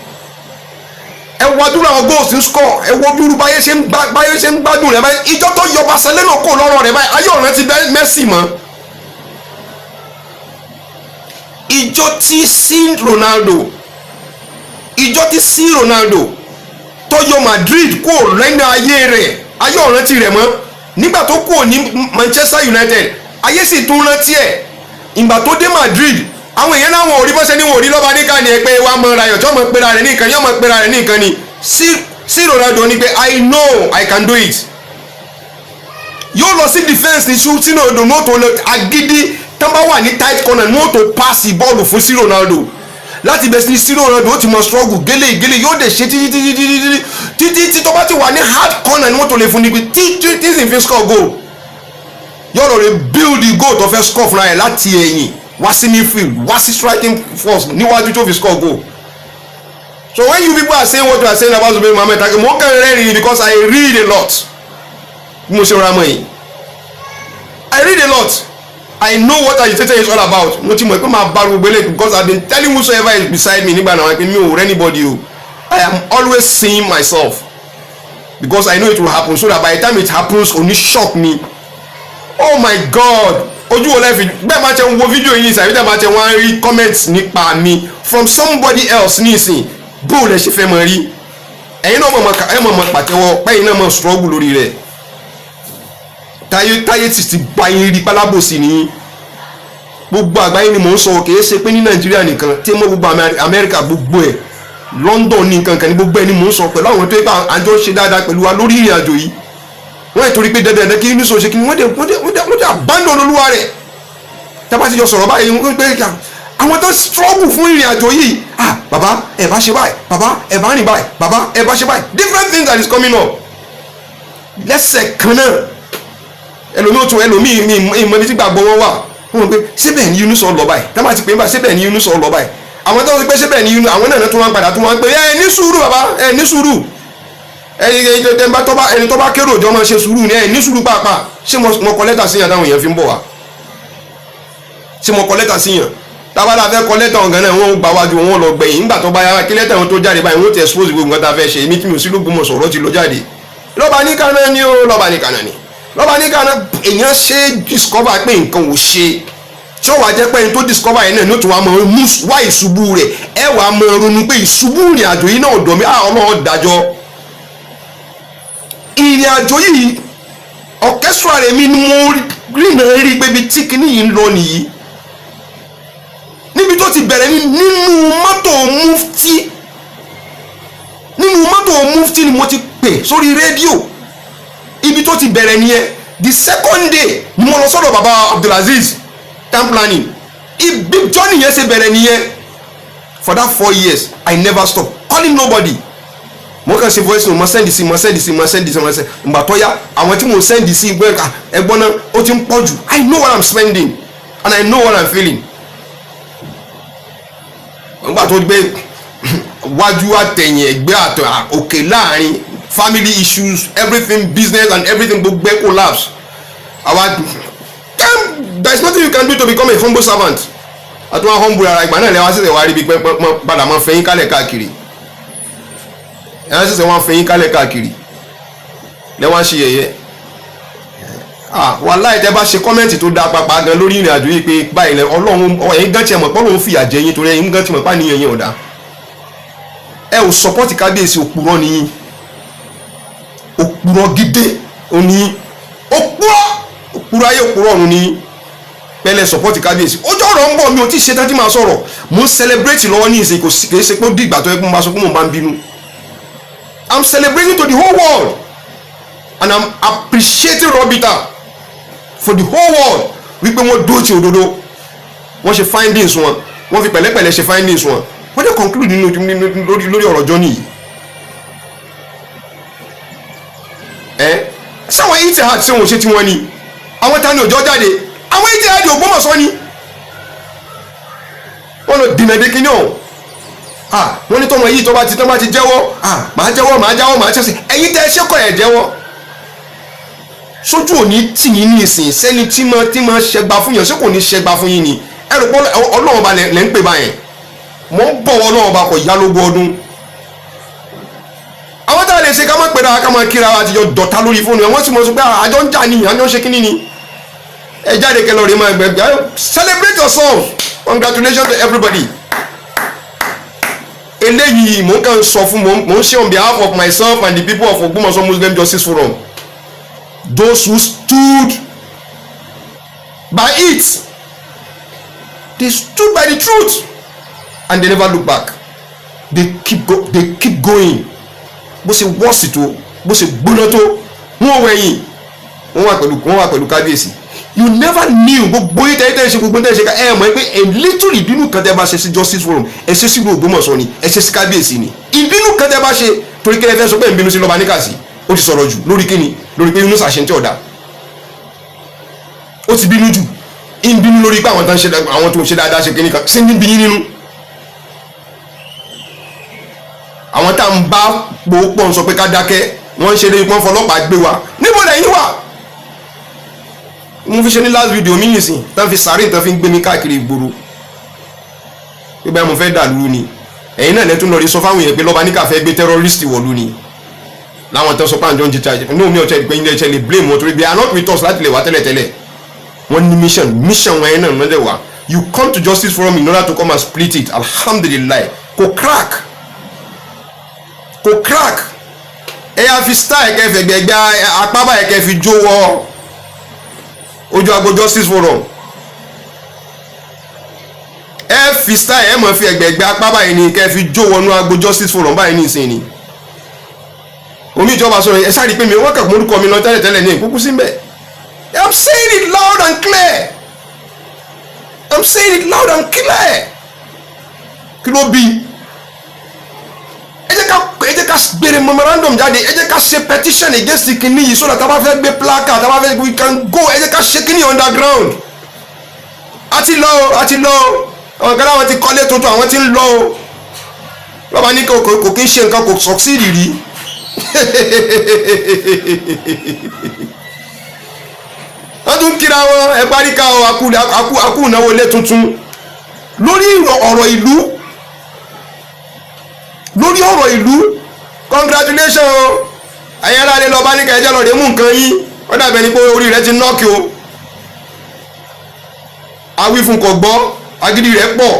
ẹ wo adúrú àwọn goals ń score ẹ wo bí irú báyé ṣe ń gbádùn rẹ̀ báyìí ìjọ tó yọ Barcelona kò lọ́rọ̀ rẹ̀ báyìí ayé ọ̀rẹ́ ti bẹ́ Messi mọ́ ìjọ tí sí Ronaldo tó yọ Madrid kò lẹ́nu ayé rẹ̀ ayé ọ̀rẹ́ ti rẹ̀ mọ́ nígbà tó kò ní Manchester United ayé sì tún rántí ẹ̀ ìgbà tó dé Madrid àwọn èèyàn náà wọn ò rí bọ́sẹ̀ ní wọn ò rí lọ́ba níkan ni ẹ pé wàá mọ ra yọ̀ tí wọ́n mọ pera rẹ̀ nìkan ni wọ́n mọ pera rẹ̀ nìkan ni sí Ronaldo ni pé I know I can do it yóò lọ sí defence ní sínú odò ní òtò agídí tán bá wà ní tight corner ní òtò paasi bọ́ọ̀lù fún sí Ronaldo láti bẹ̀ sí Ronaldo ó ti mọ struggle gélé yóò dẹ̀ ṣe títí tó bá ti wà ní hard corner ní òtò lè fún ni pé tí sì fi score goal yóò lọ rẹ build the goal tó fẹ́ score fúnra ẹ̀ láti ẹ̀yìn wá sí midfield wá sí striking force níwájú tó fi score goal. So when you people are saying what you are saying about Zubairu Mohammed Taki mo kàn rẹ́rìn because I read a lot mo ṣe ra mọ́ yìí I read a lot I know what agitator is all about mo ti mọ̀ pé máa bá gbogbo eléyìí because I been telling whosoever is beside me nígbà náà pé mi ò rẹ́ anybody o I am always seeing myself because I know it will happen so that by the time it happens kò ní shock me. Oh my God ojú wo lẹ́ẹ̀fì bẹ́ẹ̀ máa ṣe ń wo fídíò yìí sàbí tẹ́ máa ṣe wọ́n á rí comments nípa mi from somebody else nísìn bó o lẹ ṣe fẹ́ mọ̀ rí ẹ̀yin náà mọ̀ pàtẹ́wọ́ pẹ́yìn náà mọ̀ struggle lórí rẹ̀ táyé ti gba yín rí pálábòsì ní gbogbo àgbáyé ni mò ń sọ kìí ṣe pé ní Nàìjíríà nìkan tí mo gbogbo Amẹ́ríkà gbogbo ẹ̀ London ní nǹkan kan ní gbogbo ẹ̀ ni mò ń sọ pẹ̀lú àwọn tó yẹ ká àjọ ṣe dáadáa pẹ̀lú wa lórí ìrìn àjò yìí wọ́n ẹ̀ torí pé dandan kí ní sọ̀ṣẹ́ kí wọ́n dẹ̀ abandon olúwa rẹ̀ tábà ti jọ sọ̀rọ̀ báyìí wọ́n pé àwọn tó struggle fún ìrìn àjò yìí bàbá ẹ̀ bá ṣe báyìí bàbá ẹ̀ bá rìn báyìí bàbá ẹ̀ bá ṣe báyìí different things that is coming up lẹ́sẹ̀ kan náà ẹlòmíì ìmọ̀ ibi tí gbàgbọ́ wọn wà wọ́n pé síbẹ̀ ní Yunus lọ báyìí tábà ti pè é bá síbẹ̀ ní Yunus lọ báyìí àwọn tó ń pè síbẹ̀ ní Yunus àwọn náà tó wọ́n padà tó wọ́n pé ẹ ní sùúrù bàbá ẹ ní sùúrù ẹni tó bá kérò jọ máa ṣe sùúrù ní ẹ ní sùúrù pàápàá ṣé mo kọ lẹ́tà síyàn táwọn èèyàn fi ń bọ̀ wá ṣé mo kọ lẹ́tà síyàn tábàdà fẹ́ kọ lẹ́tà ọ̀gá náà wọ́n gbà wájú wọn lọ gbẹ̀yìn nígbà tó bá yára kí lẹ́tà wọn tó jáde báyìí wọ́n ti expose gbogbo nǹkan tá a fẹ́ ṣe èmi tí mi ò sí lóògùn sọ̀rọ̀ ti lọ jáde lọ́ba ní kaná ni ó lọ́ba ní kaná ni lọ́ba ní kaná èèyàn ṣe discover pé nǹkan ò ṣe tí ó wàá jẹ́ pé ẹni tó discover yẹn náà ní ó ti wá mọ wá ìṣubú rẹ̀ ẹ wàá mọ ronú pé ìṣubú ìrìn àjò yìí náà dọ̀ mí Ọlọ́run dájọ́ ìrìn àjò yìí orchestra rẹ̀ mi ni mo rí pé ibi tí kinní yìí ń lọ nìyí níbi tó ti bẹ̀rẹ̀ nínú mọ́tò mufti ni mo ti pè sórí rédíò ibi tó ti bẹ̀rẹ̀ nìyẹn the second day ni mo lọ sọ́dọ̀ baba Abdulaziz town planning ibi journey yẹn ṣe bẹ̀rẹ̀ nìyẹn for that 4 years I never stop calling nobody mo kàn ṣe voice mo send sí ìgbà tó yá àwọn tí mo send sí ẹgbọ́n náà ó ti ń pọ̀ jù I know what I'm spending and I know what I'm feeling nígbà tó gbé wájú àtẹ̀yìn ẹgbẹ́ àtọ̀ òkè láàrin family issues everything business and everything gbogbo collapse there is nothing you can do to become a humble servant àtúwọ̀n humble ara ìgbà náà lẹ́wọ̀n ṣẹ̀ṣẹ̀ wá rí bí padà máa fẹ̀yìn kálẹ̀ káàkiri ẹ̀rọ ṣẹ̀ṣẹ̀ wọ́n fẹ̀yìn kálẹ̀ káàkiri lẹ́wọ̀n ṣe yẹ̀yẹ́ wàláhì tẹ́ bá ṣe kọ́mẹ́ǹtì tó dá papà gan lórí ìrìn àjò yìí pé báyìí lẹ Ọlọ́run ẹ̀yin gan tiẹ̀ mọ̀ pé Ọlọ́run fìyà jẹ yín torí ẹ̀yin gan tiẹ̀ mọ̀ pé àníyàn yín ọ̀dà ẹ ò sọpọ́tì kábíyèsí òpùrọ́ nìyí òpùrọ́ gidi òní òpùrọ́ ayé òpùrọ́ ọ̀run nìyí pẹ̀lẹ́ sọpọ́tì kábíyèsí ojú ọ̀rọ̀ ń bọ̀ mi ò tí ì ṣe tájú máa sọ̀rọ̀ mo ń celebrate lọ́wọ́ ní ìsìn kò ṣe pé ó di ìgbà tó yẹ kó mo bá sọ pé mo bá ń bínú I'm celebrating to the whole world and I'm appreciating Robita for the whole world wípé wọ́n dó ti òdodo wọ́n ṣe findings wọn wọ́n fi pẹ̀lẹ́pẹ̀lẹ́ ṣe findings wọn wọ́n dẹ̀ conclude lórí ọ̀rọ̀ jọ nìyí sáwọn Etihad ṣé wọn ò ṣe tí wọ́n ní àwọn tani òjò jáde àwọn Etihad Ògbómọ̀ṣọ́ ni wọ́n lọ dènà dé kíní ọ̀hún wọ́n ní tọ́mọ yìí tó bá ti jẹ́wọ́ màá jẹ́wọ́ màá ṣẹ́sìn ẹ̀yin tẹ́ ẹ ṣẹ́kọ̀ ẹ̀ jẹ́wọ́ sójú òní tì yín ní ìsìn sẹ́ni tí máa ṣẹgba fún yàn ṣé kò ní ṣẹgba fún yín ni ẹ rò pé ọlọ́run ọba lẹ́ ń pè báyẹn mọ́ ń bọ̀ ọlọ́run ọba kò yá lógún ọdún àwọn tá a lè ṣe ká má pè dára ká má kíra àtijọ́ dọ̀tá lórí fóònù ẹ̀ wọ́n sì mọ̀ sọ pé àjọ ń jà ní àjọ ń ṣe kíní ni ẹ jáde kẹlọ rí máa gbẹgbẹ celebrate yourself congratulations to everybody eléyìí mò ń kàn sọ fún mò ń ṣe on behalf of myself and the people of Ogbomoso Muslim Justice Forum those who stood by it they stood by the truth and they never look back they keep going bó ṣe wọ́ọ̀sì tó bó ṣe gbóná tó wọ́n wẹ̀yìn wọ́n wà pẹ̀lú kábíyèsí you never knew gbogbo yìí tẹ́lẹ̀ ṣe gbogbo tẹ́lẹ̀ ṣe ká ẹ̀ mọ̀ pé a little ìbínú kan tẹ́ bá ṣe sí Justice Forum ẹ̀ ṣe sí Ògbómọ̀ṣọ́ ni ẹ̀ ṣe sí kábíyèsí ni ìbínú kan tẹ́ bá ṣe torí kí ẹ fẹ́ sọ pé ìbínú sí lọ́ba níkàsí ó ti sọ̀rọ̀ jù lórí kíni lórí pé inú ṣàṣẹ tí ọ̀dà ó ti bínú jù ìbínú lórí pé àwọn tó ń ṣe dáadáa ṣe kíní kan sí ní bíyín nínú àwọn tá à ń bá pòópọ̀ ń sọ pé ká dákẹ́ wọ́n ń ṣe lórí pọ́n fọlọ́pàá gbé wa níbo lẹ́yìn wà mo fi ṣe ní last video mi nìsín tán fi sàárè tán fi ń gbé mi káàkiri ìgboro pé báyìí mo fẹ́ dà lúru ni ẹ̀yin náà lẹ́tún lọ rí sọ fáwọn èèyàn pé lọ́ba níkà fẹ́ gbé terrorist wọ̀lú ni láwọn tán sọ pé àjọ ń jẹta ní omi ọ̀tẹ́ ìpín ilé iṣẹ́ lè blame wọn torí they are not with us láti lè wá tẹ́lẹ̀tẹ́lẹ̀ wọ́n ní mission wọn ẹ̀yin náà lọ́dẹ̀ wá you come to Justice Forum in order to come and split it alhamdulillah kò crack ẹ yà fi style ẹ̀kẹ́ fẹ̀gbẹ̀gbẹ̀ apábà ẹ̀kẹ́ fi jó wọ ojú agbo Justice Forum ẹ fi style ẹ mọ̀ fi ẹ̀gbẹ̀gbẹ̀ apábà yìí ni kẹ́ fi jó wọnú agbo Justice Forum báyìí ní ìsìn ni omi ìjọba sọ̀rọ̀ ẹ sáré pé mi wọ́n kàn mórúkọ mi lọ tẹ́lẹ̀tẹ́lẹ̀ ní ìkúkú sí mbẹ̀ I'm saying it loud and clear kí ló bí ẹ jẹ́ ká gbèrè memorandum jáde ẹ jẹ́ ká ṣe petition against kìíní yìí so that tá a bá fẹ́ gbé placard tá a bá fẹ́ we can go ẹ jẹ́ ká ṣe kìíní underground àti lọ àwọn kan láwọn ti kọ́lé tuntun àwọn ti ń lọ o lọ́ba ní kò kí ń ṣe nǹkan kò succeed rí wọ́n tún kíra wọn ẹ parí ká ọ akú ìnáwó ilé tuntun lórí ọ̀rọ̀ ìlú congratulations o ayẹ́rẹ́ alẹ́ lọ́ba ní kẹ́jẹ́ lọ́ọ́ rẹ̀ mú nǹkan yín ó dàbẹ̀ ní pé orí rẹ̀ ti nọ́ọ̀kì o awífun kò gbọ́ agídí rẹ̀ pọ̀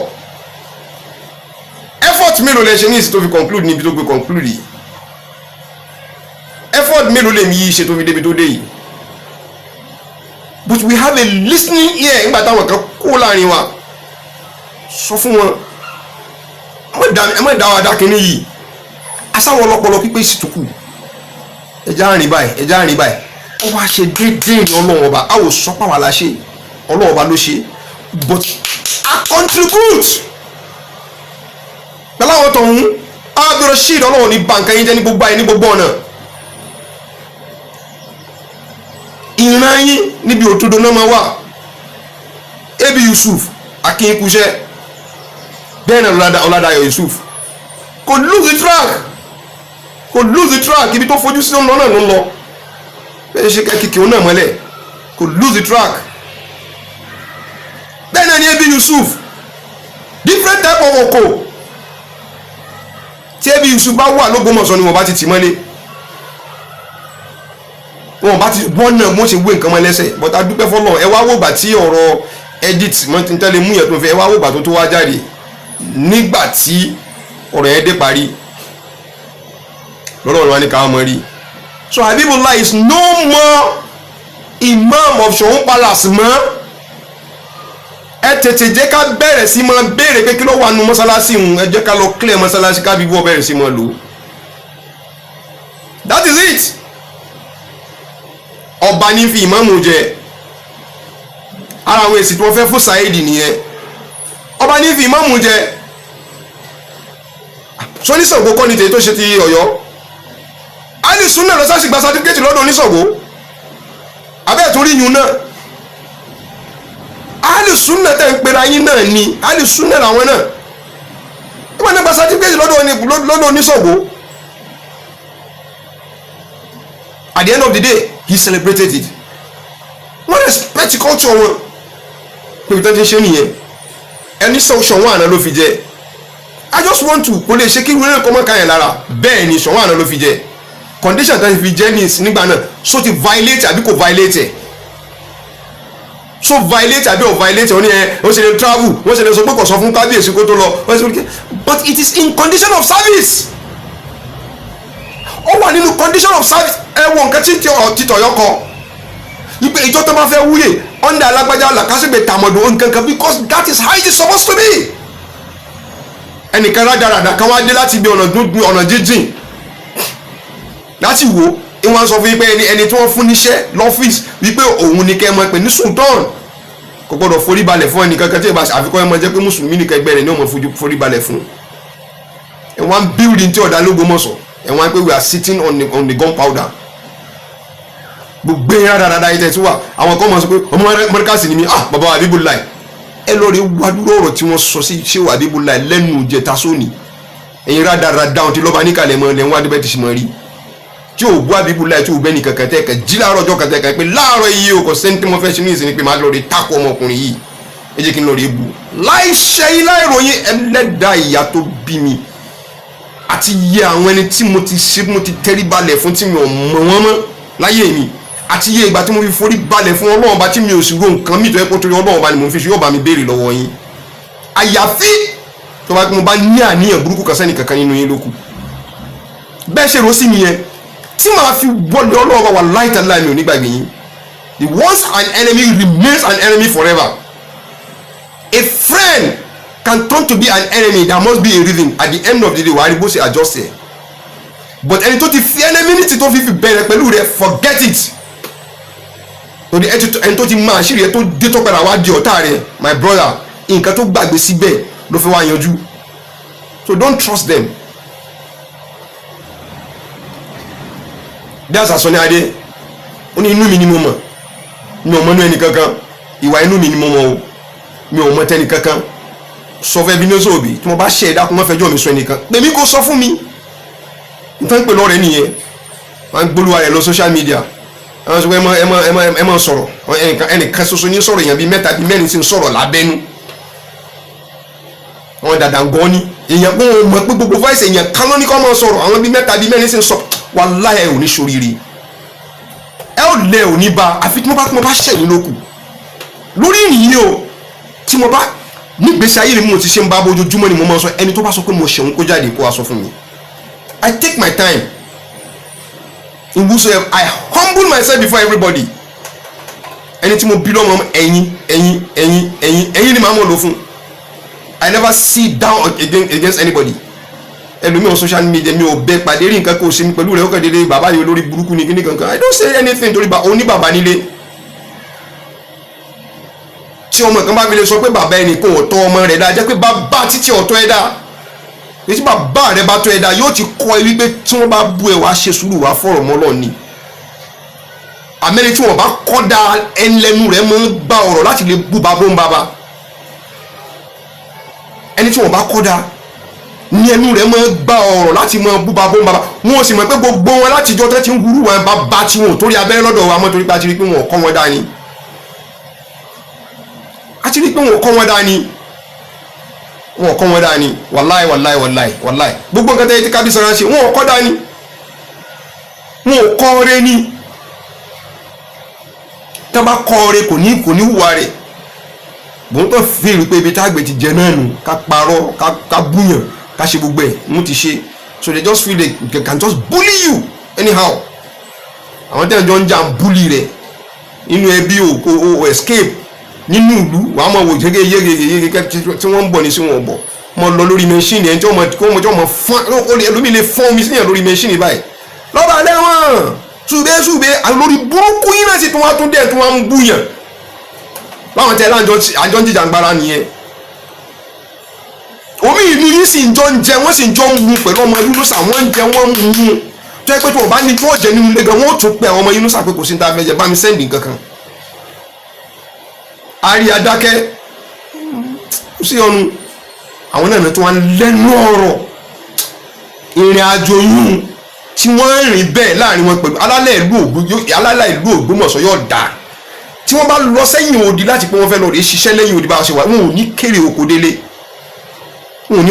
effort mélòó lẹ ṣe ní ìsìn tó fi conclude níbi tó gbé conclude yìí effort mélòó lè mi yí ṣe tó fi débi tó dé yìí but we have a listening ear nígbà táwọn kan kó láàrin wa sọ fún wọn ẹ má dá wa dá kínní yìí asáwọn ọlọpọlọ pípé sì tukù ẹjá rìn báyìí ó wá ṣe déédéé ní Ọlọ́run ọba a ò sọ pàwọn aláṣẹ Ọlọ́run ọba ló ṣe but I contribute pẹ̀lú àwọn tọ̀hún Abdulrasheed Ọlọ́run ní bàǹkà yín jẹ́ ní gbogbo ayé ní gbogbo ọ̀nà ìran yín níbi òdodo náà máa wà Ebi Yusuf akínkúṣẹ́ bẹ́ẹ̀ náà Ọládàyọ̀ Yusuf kò lose the track ibi tó fojú sí ọ̀nà náà ló ń lọ bẹ́ẹ̀ ṣe kẹ́kìkì òun náà mọ́lẹ̀ kò lose the track bẹ́ẹ̀ náà ni Ebi Yusuf different type of oko tí Ebi Yusuf bá wà l'Ógbómọ̀ṣọ́ ni wọ́n bá ti tì mọ́lé wọn bá ti wọ́n náà mo ṣe wé nǹkan mọ́ lẹ́sẹ̀ but a dúpẹ́ fọlọ́ ẹ wá wògbà tí ọ̀rọ̀ edit wọ́n ti ń tẹ́lẹ̀ mú yẹn tó fẹ́ ẹ wá wògbà tó wá jáde nígbà tí ọ̀rọ̀ yẹn dé parí lọ́dọ̀ wọn ni káwọn mọ̀ rí so Habibullah is no more imam of Ṣọ̀ún Palace mọ́ ẹ tètè jẹ́ ká bẹ̀rẹ̀ sí máa béèrè pé kí ló wà nù mọ́sálásí ń ẹ jẹ́ ká lọ clear mọ́sálásí ká bíbú ọ bẹ̀rẹ̀ sí máa lò that is it ọba ní fi ìmáàmù jẹ ara àwọn èsì tí wọ́n fẹ́ fún Saheed nìyẹn ọba ní fi ìmáàmù jẹ sọ oníṣògo kọ́ ni tèyí tó ṣe ti Ọ̀yọ́ alìsúnà lọ sáà sì gba sátífíkẹ́tì lọ́dọ̀ oníṣògo abẹ́ẹ̀ tó rí yun náà alìsúnà tẹ̀ ń pera yín náà ni alìsúnà làwọn náà wọ́n ní gba sátífíkẹ́tì lọ́dọ̀ oníṣògo at the end of the day he celebrated it. Wọ́n respect culture wọn pé ìtàn ti ṣe nìyẹn ẹni sọ Ṣọ̀wọ́n àná ló fi jẹ. I just want to kò lè ṣe kí wúlò kọ́ mọ́ káyàn lára bẹ́ẹ̀ ni Ṣọ̀wọ́n àná ló fi jẹ condition tó fi jẹ nígbà náà so ti violate àbí kò violate so violate àbí ò violate wọ́n ní wọ́n ṣe lè travel wọ́n ṣe lè sọ pé kò sọ fún kábíyèsí kó tó lọ wọ́n ṣe lè but it is in condition of service ó wà nínú condition of service ẹ wo nǹkan tí títọ̀ kọ ipe ìjọ tó bá fẹ́ wúyè under alágbájá làkàṣègbè tàmọ̀dò nǹkan kan because that is how it is supposed to be. Ẹnìkan rádaràdà kan wá dé láti ibi ọ̀nà jíjìn láti wo ìwọ̀n sọ fún yín pé ẹni tí wọ́n fún níṣẹ́ lọ́fíìsì wípé òun ni kẹ́ ẹ mọ̀ pé ní sultan kò gbọ́dọ̀ forí balẹ̀ fún ẹnì kankan tí ìbá àfikún ẹ mọ̀ jẹ́ pé mùsùlùmí nìkan ẹgbẹ́ rẹ̀ ní ọmọ forí balẹ̀ fún ẹ̀wọ̀n building tí ọ̀dà l'Ógbómọ̀ṣọ́ ẹ̀wọ̀n pé we are sitting on the gunpowder gbogbo ẹ̀yìn rádaràdà yìí tẹ̀ tí wà àwọn kan mọ̀ sọ pé ọmọ mọ́ríkàsì ni mi bàbá wa Habibullah ẹ lọ rí wádúró ọ̀rọ̀ tí wọ́n sọ sí ṣé wà Habibullah lẹ́nu jẹta sóni ẹ̀yìn rádaràdà ọ̀hún ti lọ́ba níkàlẹ̀ mọ́ lẹ́wọ́n adébẹ́ ti ṣe mọ́ rí tí o bu Habibullah tí o bẹ́ ní kankan tẹ́ kẹ́ jí láàárọ̀ ọjọ́ kankan tẹ́ pé láàárọ̀ yìí o kò sẹ́ni tí mo fẹ́ ṣe ní ìsinmi pé máa lọ rí tako ọmọkùnrin yìí ẹ jẹ́ kí n lọ rí bu láì ṣe yín láì ròyìn ẹlẹ́dàá ìyá tó bí mi àti iye àwọn ẹni tí mo ti ṣe mo ti tẹ́rí balẹ̀ fún tí mi ò mọ̀ wọ́n mọ́ láyé mi àti iye ìgbà tí mo fi forí balẹ̀ fún Ọlọ́run bá tí mi ò sì ro nǹkan mi tó yẹ kó torí Ọlọ́run bá ni mo fi ṣe yóò bá mi béèrè lọ́wọ́ yín àyàfi tó bá mo bá ní àníyàn burúkú kan sẹ́ni kankan nínú yín lókù bẹ́ẹ̀ ṣe rò sí mi yẹn tí màá fi wọlé Ọlọ́run wà láìta láì mi ò ní gbàgbé yín the once an enemy remains an enemy forever a friend can turn to be an enemy. There must be a reason at the end of the day wàá rí bó ṣe adjust ẹ but ẹni tó ti fi enmity tó fi bẹ̀rẹ̀ pẹ̀lú rẹ forget it torí ẹni tó ti máa ṣírí ẹ tó dé tó padà wá di ọ̀tá rẹ my brother nǹkan tó gbàgbé síbẹ̀ ló fẹ́ wá yanjú so don't trust them. bí àṣà Sunny Adé ó ní inú mi ni mo mọ̀ mi ò mọ̀ inú ẹnì kankan ìwà inú mi ni mo mọ̀ o mi ò mọ̀ tẹ́nì kankan sọ fẹ́ bí ní sóòbí tí mo bá ṣe ẹ̀dá kó má fẹjọ́ mi sọ ẹnìkan pèmí kó sọ fún mi nítorí pé lọ́rẹ̀ nìyẹn wọ́n ń gbólúwa rẹ̀ lọ social media àwọn sọ pé ẹ má sọ̀rọ̀ ẹnìkan ṣoṣo ní sọ̀rọ̀ èèyàn bíi mẹ́ta bíi mẹ́rin sì ń sọ̀rọ̀ lábẹ́nu àwọn dàdà ń gan ni èèyàn pé wọn mọ̀ pé gbogbo voice èèyàn kan ló ní kọ́ máa sọ̀rọ̀ àwọn bíi mẹ́ta bíi mẹ́rin sì ń sọ wallahi ẹ ò ní ṣoríire ẹ ò lẹ ò ní ba àfi tí mo bá ṣẹ̀yìn lókù lórí ìyìn o tí mo bá nígbèsí ayé ni mo ti ṣe ń bá bójoojúmọ́ ni mo máa sọ ẹni tó bá sọ pé mo ṣẹ̀wọ̀n kó jáde kó wá sọ fún mi I take my time in whosoever I humble myself before everybody ẹni tí mo bí lọ́mọ ẹ̀yin ni màá mọ̀ lò fún I never sit down against anybody ẹlòmí on social media mi ò bẹ pàdé rí nǹkan kó o ṣe mi pẹ̀lú rẹ̀ ó kàn déédéé bàbá yìí olórí burúkú ni kíní kankan I don't say anything torí oní bàbá nílé tí ọmọ kan bá fi lè sọ pé bàbá ẹnì kan ò tọ́ ọmọ rẹ̀ dáa jẹ́ pé bàbá títí ọ̀tọ́ ẹ̀ dáa èyí bàbá rẹ̀ bá tọ́ ẹ̀ dáa yóò ti kọ́ ẹ wípé tí wọ́n bá bú ẹ wàá ṣe sùúrù wàá fọ̀rọ̀ mọ́ lọ́ọ̀ ni àmẹ́ni tí wọ́n bá kọ́ da ẹnlẹ́nu rẹ̀ máa ń gba ọ̀rọ̀ láti lè bú bàbá ń bàbá ẹni tí wọ́n bá kọ́ da ní ẹnu rẹ̀ máa ń gba ọ̀rọ̀ láti máa bú bàbá ń bàbá wọn ò sì mọ̀ pé gbogbo wọn láti jọ tẹ́ ti ń wúrú wọn bàbá tí wọn ò torí abẹ́rẹ́ lọ́dọ̀ wa mọ́ torí pé a ti rí pé wọn ò kọ́ wọn dání àti rí pé wọn ò kọ́ wọn dání wọn ò kọ́ wọn dání wàláì gbogbo nǹkan tẹ́ ti kábí sọ̀rọ̀ ṣe wọn ò kọ́ dání wọn ò kọ́ ọ̀rẹ́ ní tẹ́ bá kọ́ ọ̀rẹ́ kò ní hùwà rẹ̀ bọ́n tó fi rí pé ibi tágbè ti jẹ náà nù ká parọ́ ká búyàn ká ṣe gbogbo ẹ̀ mú ti ṣe so they just feel they can just bully you anyhow àwọn tẹ́lẹ̀ jọ ń jà ń bully rẹ̀ nínú ẹbí o escape nínú ìlú wàá mọ̀ wò yége tí wọ́n ń bọ̀ ní sí wọn bọ̀ mọ̀ lọ lórí mẹ́ṣíìnì ẹni tí wọ́n mọ̀ fún ẹlòmí lè fún omi síyàn lórí mẹ́ṣíìnì báyìí lọ́ba lẹ́wọ̀n ṣùgbẹ́ lórí burúkú yín náà sì tún wá tún dẹ̀ tún wá ń búyàn láwọn tẹ́lẹ̀ àjọ ń jíjà gbára nìyẹn omi ìlú yìí sì ń jọ ń jẹ wọ́n sì ń jọ ń mu pẹ̀lú ọmọ Yunusa wọ́n ń jẹ wọ́n ń mu tó yẹ pé tí wọ́n bá ní tí wọ́n jẹ nínú ilé gan wọ́n ó tún pẹ́ àwọn ọmọ Yunusa pé kò sí ní ta fẹ́ jẹ bá mi sẹ́ndì kankan àrí adákẹ́ sí ọ̀nù àwọn náà tó wọ́n lẹ́nu ọ̀rọ̀ ìrìn àjò yìí tí wọ́n rìn bẹ́ẹ̀ láàrin wọn pẹ̀lú alálẹ̀ ìlú Ògbómọ̀ṣọ́ yóò dà tí wọ́n bá lọ sẹ́yìn odi láti pé wọ́n fẹ́ lọ rèé ṣiṣẹ́ lẹ́yìn odi bá ṣe wà wọn ò ní kéré oko délé wọn ò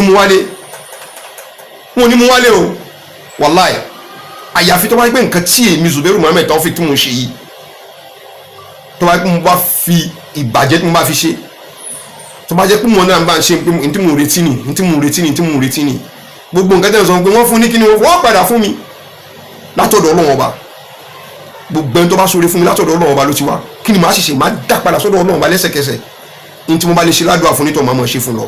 ní mú wálé o wàláì àyàfi tó bá gbé nǹkan tí èmi Zubairu Muhammed Taofeek tí mo ṣe yìí tó bá gbé mo bá fi ìbàjẹ́ tí mo bá fi ṣe tó bá jẹ́ pé mo náà bá ń ṣe ní tí mo retí ni gbogbo nǹkan tẹ́ ń sọ pé wọ́n fún ní kíni wọ́n padà fún mi látọ̀dọ̀ Ọlọ́run ọba gbogbo ẹni tó bá sóore fún mi látọ̀dọ̀ Ọlọ́run ọba ló ti wá kí ni màá ṣiṣẹ́ máa dá padà sọ́dọ̀ Ọlọ́run ọba lẹ́sẹ̀kẹsẹ̀ ní tí mo bá lè ṣe ládùúgbò àfonítọ̀ máa mọ̀ ṣe fún lọ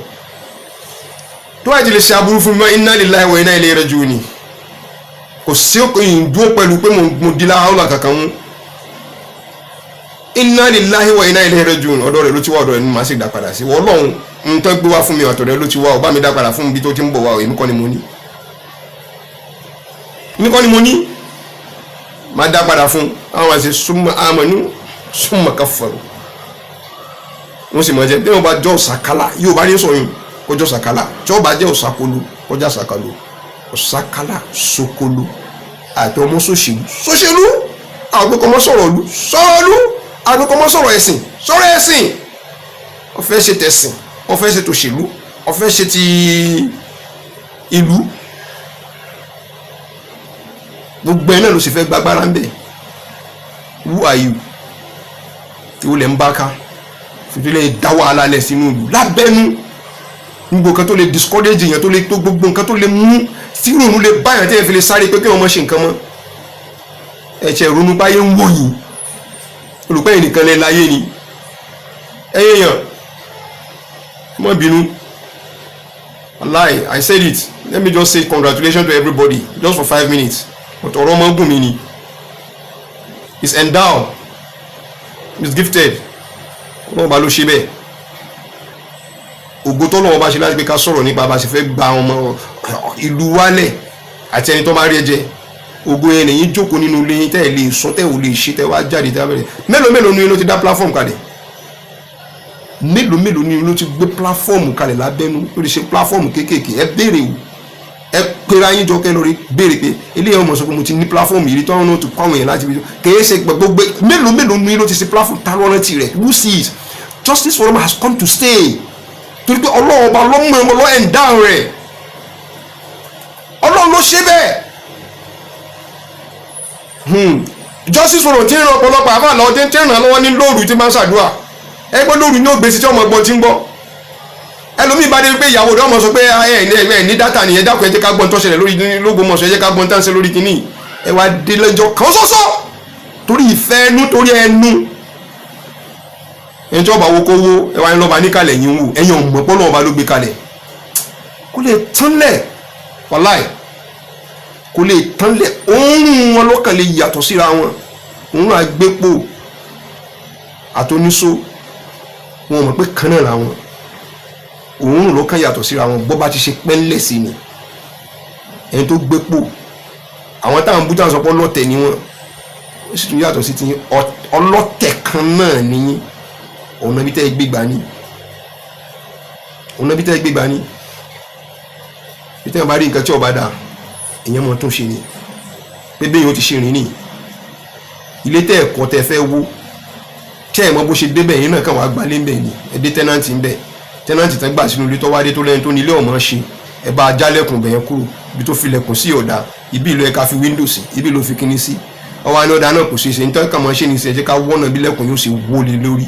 tó wáyé ti lè ṣe aburú fún mi inna lillahi wa inna ilayhi raji'un kò sí ìdúró pẹ̀lú pé mo di láhàúlà kankan mú inna lillahi wa inna ilayhi raji'un ọ̀dọ̀ rẹ̀ ló ti wá ọ̀dọ̀ rẹ̀ ni màá sì dá padà sí Ọlọ́run n tó gbé wá fún mi ọ̀tọ̀ rẹ̀ ló ti wá ọba mi dá padà fún mi bí tó ti ń bọ̀ wá èmi kọ́ ni mo ní máa dá padà fún àwọn àti súnmọ́ àmọ́nú súnmọ́ kafaru wọ́n sì mọ̀ jẹ́ bí wọ́n bá jọ ọ̀sàkálà yóò bá ní sọ̀yún kọjọ́ ọ̀sàkálà tí wọ́n bá jẹ́ ọ̀sàkólú kọjá ọ̀sàkálù ọ̀sàkálà sokolo àti ọmọ sòṣèlú àgbẹ̀kọ́mọ́ sọ̀rọ̀ ọ̀lú àgbẹ̀kọ́mọ́ sọ̀rọ̀ ẹ̀sìn ọ̀fẹ́ ṣe tẹ̀sìn ọ̀fẹ́ ṣe tòṣèlú ọ̀fẹ́ ṣe ti ìlú gbogbo ẹ̀ náà ló sì fẹ́ gbàgbára ń bẹ̀ who are you tí ó lẹ̀ ń bá ká fìdílé dá wàhálà lẹ̀ sínú ìlú lábẹ́nu gbogbo nǹkan tó lè discourage èèyàn tó lè tó gbogbo nǹkan tó lè mú tí ìrònú lè báyàn tí ẹ fi lè sáré pé kí wọ́n mọ̀ ṣe nǹkan mọ́ ẹ̀ṣẹ̀ ìrònú báyé ń wò yìí olùpẹ́ yìí nìkan lè láyé ni ẹ̀yẹ yàn mọ́ bínú wallahi I said it let me just say congratulations to everybody just for 5 minutes but ọ̀rọ̀ ọmọ gùn mi ni is endowed is gifted ọlọ́run bá ló ṣe bẹ́ẹ̀ ògo tó lọ́wọ́ bá ṣe láti pé ká sọ̀rọ̀ nípa bá ṣe fẹ́ gba ọmọ ìlú wálẹ̀ àti ẹni tó bá rí ẹjẹ ògo yẹn nìyí jókòó nínú ilé yín tẹ́ ẹ lè sọ tẹ́ ò lè ṣe tẹ́ wá jáde tẹ́ abẹ́rẹ́ mélòó ni ló ti dá platform kalẹ̀ mélòó ni ló ti gbé platform kalẹ̀ lábẹ́nu ló ti ṣe platform kéékèèké ẹ béèrè o ẹ pera yín jọ kẹ́ lórí béèrè pé eléyìí ọmọ sọ pé mo ti ní platform yìí tọ́wọ́n náà ti kọ́ àwọn yẹn láti fi kèé ṣe gbogbo mélòó ni ló ti ṣe platform tá lọ́rẹ́ tirẹ̀ who sees Justice Forum has come to stay torí pé ọlọ́run ọba lọ́mọ ẹ̀mọ́ lọ́ ẹ̀ǹdá rẹ̀ ọlọ́run ló ṣe bẹ́ẹ̀ Justice Forum tí ń ran ọ̀pọ̀lọpọ̀ àbá lọ́wọ́ tí ń ràn lọ́wọ́ ní lóòrù tí máa ń ṣàdúrà ẹgbẹ́ lóòrù ní ògbésí tí ọmọ ẹgbọ́n ti ń gbọ́ ẹlòmíì bá dé pé ìyàwó rẹ̀ ọmọ sọ pé ẹ ní dátà nìyẹn dákun ẹ jẹ́ ká gbọ́n tó ṣẹlẹ̀ lórí l'Ógbómọ̀ṣọ́ ẹ jẹ́ ká gbọ́n tó ń ṣe lórí kínní ẹ wá dé lẹ́jọ́ kan ṣoṣo torí ìfẹ́ ẹnu torí ẹnu ẹni tí ọba wo kó wó ẹ wá ní lọ́ba níkàlẹ̀ yín wò ẹ̀yin ọ̀mọ̀ pọ́nlọ́ ọba ló gbé kalẹ̀ kó lè tánlẹ̀ wàláì kó lè tánlẹ̀ òórùn wọn lọ́kàn lè yàtọ̀ síra wọn òórùn àgbépo àtọ́níṣó wọn mọ̀ pé kan náà làwọn òórùn lọ́kàn yàtọ̀ síra wọn bọ́ bá ti ṣe pẹ́ńlẹ̀ sí ni ẹni tó gbépo àwọn táwọn bútà sọ pé ọlọ́tẹ̀ ni wọn ó sì tún yàtọ̀ sí ti ọlọ́tẹ̀ kan náà nìyí ọ̀nà bí tẹ́ gbégbá ní bí tẹ́ bá rí nǹkan tí ọba dá èyàn mọ́ tó ṣe ní pébé yóò ti ṣe rìn ní ilé tẹ́ ẹ̀kọ́ tẹ́ fẹ́ wó tẹ́ ẹ̀mọ́ bó ṣe débẹ̀ yìí náà kàn wá gbalé ń bẹ̀ ní ẹdí tẹ́nàntì ń bẹ̀ tẹ́nàntì tán gbà sínú ilé tó wádé tó lẹ́yìn tó nílé ọmọ ṣe ẹ bá jálẹ̀kùn bẹ̀yẹn kúrò ibi tó fi lẹ̀kùn sí ọ̀dà ibi ìlú ẹ̀ka fi wíńdò sí ibi ló fi kíní sí ọwọ́ àná ọ̀dà náà kò ṣe ṣe nítorí kàmọ́ ṣe ní ṣe jẹ́ ká wọ́nà bí lẹ̀kùn yóò ṣe wọlé lórí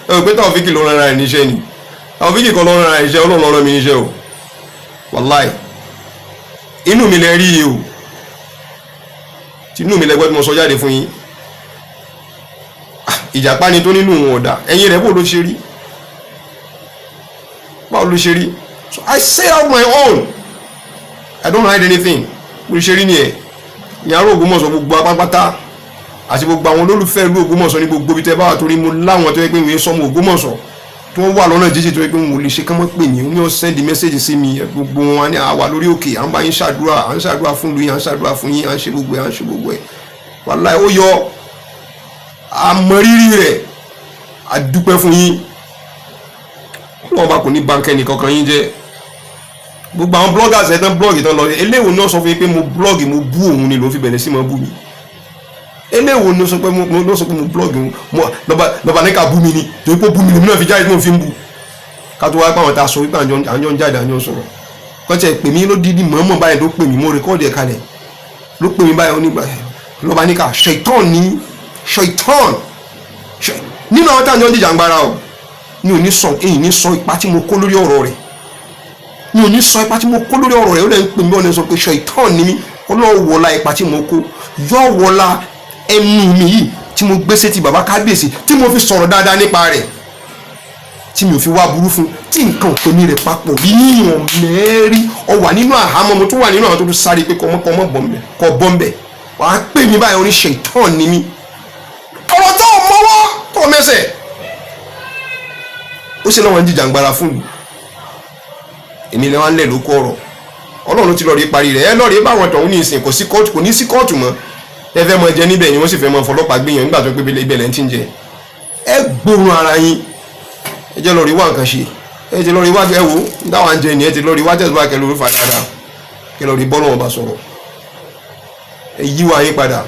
ẹ pé Taofeek ló rán ara ẹ̀ níṣẹ́ ni Taofeek kan ló rán ara ẹ̀ níṣẹ́ Ọlọ́run rán mi níṣẹ́ o wàláì inú mi lẹ rí yìí o tí inú mi lẹ gbọ́ tí mo sọ jáde fún yín ìjàpá ni tó nínú wọn ọ̀dà ẹ̀yìn rẹ̀ báwo ló ṣe rí so I say out my own I don't hide anything bó ṣe rí ni ẹ̀ ìyàrá Ògbómọ̀ṣọ́ gbogbo apápátá àti gbogbo àwọn olólùfẹ́ ìlú Ògbómọ̀ṣọ́ ní gbogbo ibi tẹ́ bá wà torí mo láwọn tó yẹ pé ìwé sọmọ Ògbómọ̀ṣọ́ tó wà lọ́nà jíjì tó yẹ pé mo lè ṣe kánmọ́ pè mí ó send message sí mi gbogbo wọn ní àwa lórí òkè à ń bá yín ṣàdúrà à ń ṣàdúrà fún lu yín à ń ṣàdúrà fún yín à ń ṣe gbogbo ẹ̀ wàláhì ó yọ àmọ̀rírì rẹ̀ àdúpẹ́ fún yín wọn bá kò ní bánkẹ́ nìkankan yín jẹ́ gbogbo àwọn bloggers ẹ̀ tán blog tán lọ eléwo ni ó sọ fún yín pé mo blog mo bú òun ni ló fi bẹ̀rẹ̀ sí mo bú mi eléwo ni ó sọ pé mo blog mo lọ́ba ní ká bú mi ni torí pé bú mi lèmi náà fi jáde tí mo fi ń bú ká tó wá pé àwọn ta sọ wípé àjọ ń jáde àjọ ń sọ̀rọ̀ kọ́ńtẹ̀ pè mí ló dídí mọ̀ọ́mọ̀ báyìí ló pè mí mo rẹ́kọ́ọ̀dì ẹ̀ kalẹ̀ ló pè mí báyìí onígbà lọ́ba ní ká ṣaitan ní ṣaitan nínú àwọn táwọn jọ ń dìjà ń gbára o mi ò ní sọ ipa tí mo kó lórí ọ̀rọ̀ rẹ̀ mi ò ní sọ ipa tí mo kó lórí ọ̀rọ̀ rẹ̀ ó lè ń pè mí ọ̀nà sọ pé ṣaitan ní mí ọlọ́wọ́ wọlá ipa tí mo kó yọ wọlá ẹnu mi yìí tí mo gbé sétí bàbá kábíyèsí tí mo fi sọ̀rọ̀ dáadáa nípa rẹ̀ tí mi ò fi wá burú fún tí nǹkan ò tómi rẹ̀ papọ̀ yíyan mẹ́rí ọ wà nínú àhámọ́ mo tún wà nínú àwọn tó tún sáré pé kọ́ bọ́m̀bẹ̀ wàá pè mí báyìí oní ṣaitan ní mí ọ̀rọ̀ tó mọ́wọ́ tó mẹ́sẹ̀ ó sì lọ́wọ́ ń jíjà ń gbára fún mi èmi lẹ́wọ́n ń lẹ̀ ló kọ́ ọ̀rọ̀ ọlọ́run ti lọ́ọ́ rí parí rẹ̀ ẹ lọ́ọ́ rí báwọn tọ̀hún ní ìsìn kò ní sí kóòtù mọ́ ẹ fẹ́ mọ jẹ níbẹ̀ ni wọ́n sì fẹ́ mọ fọlọ́pàá gbìyànjú nígbà tó pé ibẹ̀ lẹ́ ń tí ń jẹ ẹ gbóòórùn ara yín ẹ jẹ́ lọ́ọ́ rí wá nǹkan ṣe ẹ ti lọ́ọ́ rí wá ẹ wò dáwọn jẹ ni ẹ ti lọ́ọ́ rí wá tẹ̀síwá kẹ lórí fàdáadà kẹ lọ́ọ́ rí bọ́ lọ́wọ́ bá sọ̀rọ̀ ẹ yí wa yín padà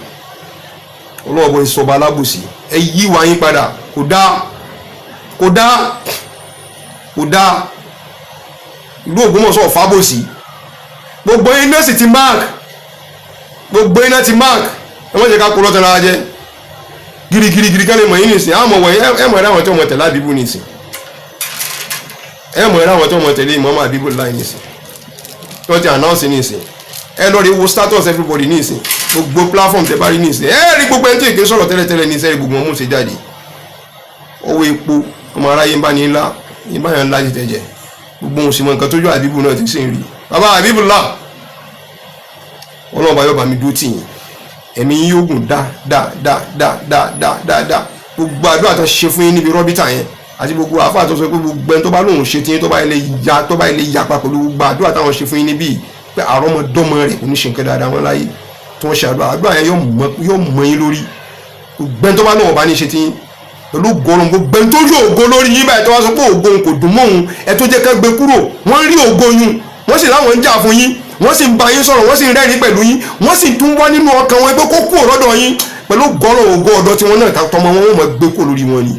ọlọ́wọ́ bọ́ ìsọba alábòsí ẹ yí wa yín padà kò dáa ìlú Ògbómọ̀ṣọ́ fábòsí gbogbo iná sì ti mark gbogbo iná ti mark ẹ wọ́n jẹ́ ká kó lọ́tọ̀ lára jẹ́ girigirigiri ká lè mọ̀ yín nìsín àmọ̀ wọ̀nyí ẹ mọ̀ ẹ̀rọ àwọn tí wọ́n tẹ̀lé àbíbù nìsín ẹ mọ̀ ẹ̀rọ àwọn tí wọ́n tẹ̀lé ìmọ̀ọ́mọ̀ àbíbù láì nìsín tí wọ́n ti announce nìsín ẹ lọ rí wo status everybody nìsín gbogbo platform tẹ bá rí nìsín ẹ rí gbogbo ẹni tí èké sọ̀rọ̀ tẹ́lẹ̀tẹ́lẹ̀ ní sẹ́yìn gbogbo wọn mú ṣe jáde owó epo ọmọ aráyé ń bá ní ńlá ń bá yàn ńlá ti tẹ̀jẹ̀ gbogbo ohun sì mọ nǹkan tójú àbíbù náà ti sìn rí bàbá àbíbù ńlá ọlọ́ọ̀bá yóò bá mi dúró tì yín ẹ̀mí yín yóò gùn dáadáa gbogbo àdúrà tó ṣe fún yín níbi rọ́bítà yẹn àti gbogbo àfáà tó sọ pé gbogbo ẹni tó bá lóun ṣe tí yín tó bá ilé yapa pẹ̀lú gbogbo àdúrà táwọn ṣe fún yín níbí pé àrọ́mọdọ́mọ rẹ̀ kò ní ṣe nǹkan dáadáa wọn láyé tí wọ́n ṣe àdúrà yẹn yóò mọ yín lórí gbogbo ẹni tó bá lóun bá ní ṣe tí yín pẹ̀lú gọ́ọ̀rùn gbogbo ẹni tó yóò ògo lórí yín báyìí tó wá sọ pé ògo kò dùn mọ́ òun ẹ tó jẹ́ ká gbé kúrò wọ́n rí ògo yín wọ́n sì láwọn ń jà fún yín wọ́n sì ń bá yín sọ̀rọ̀ wọ́n sì ń rẹ́rìn pẹ̀lú yín wọ́n sì tún wá nínú ọkàn wọn pé kó kú ọ̀rọ̀dọ̀ yín pẹ̀lú gọ́ọ̀rùn ògo ọ̀dọ̀ tí wọ́n náà tọmọ wọn wọ́n mọ̀ gbé kúrò lórí wọn ni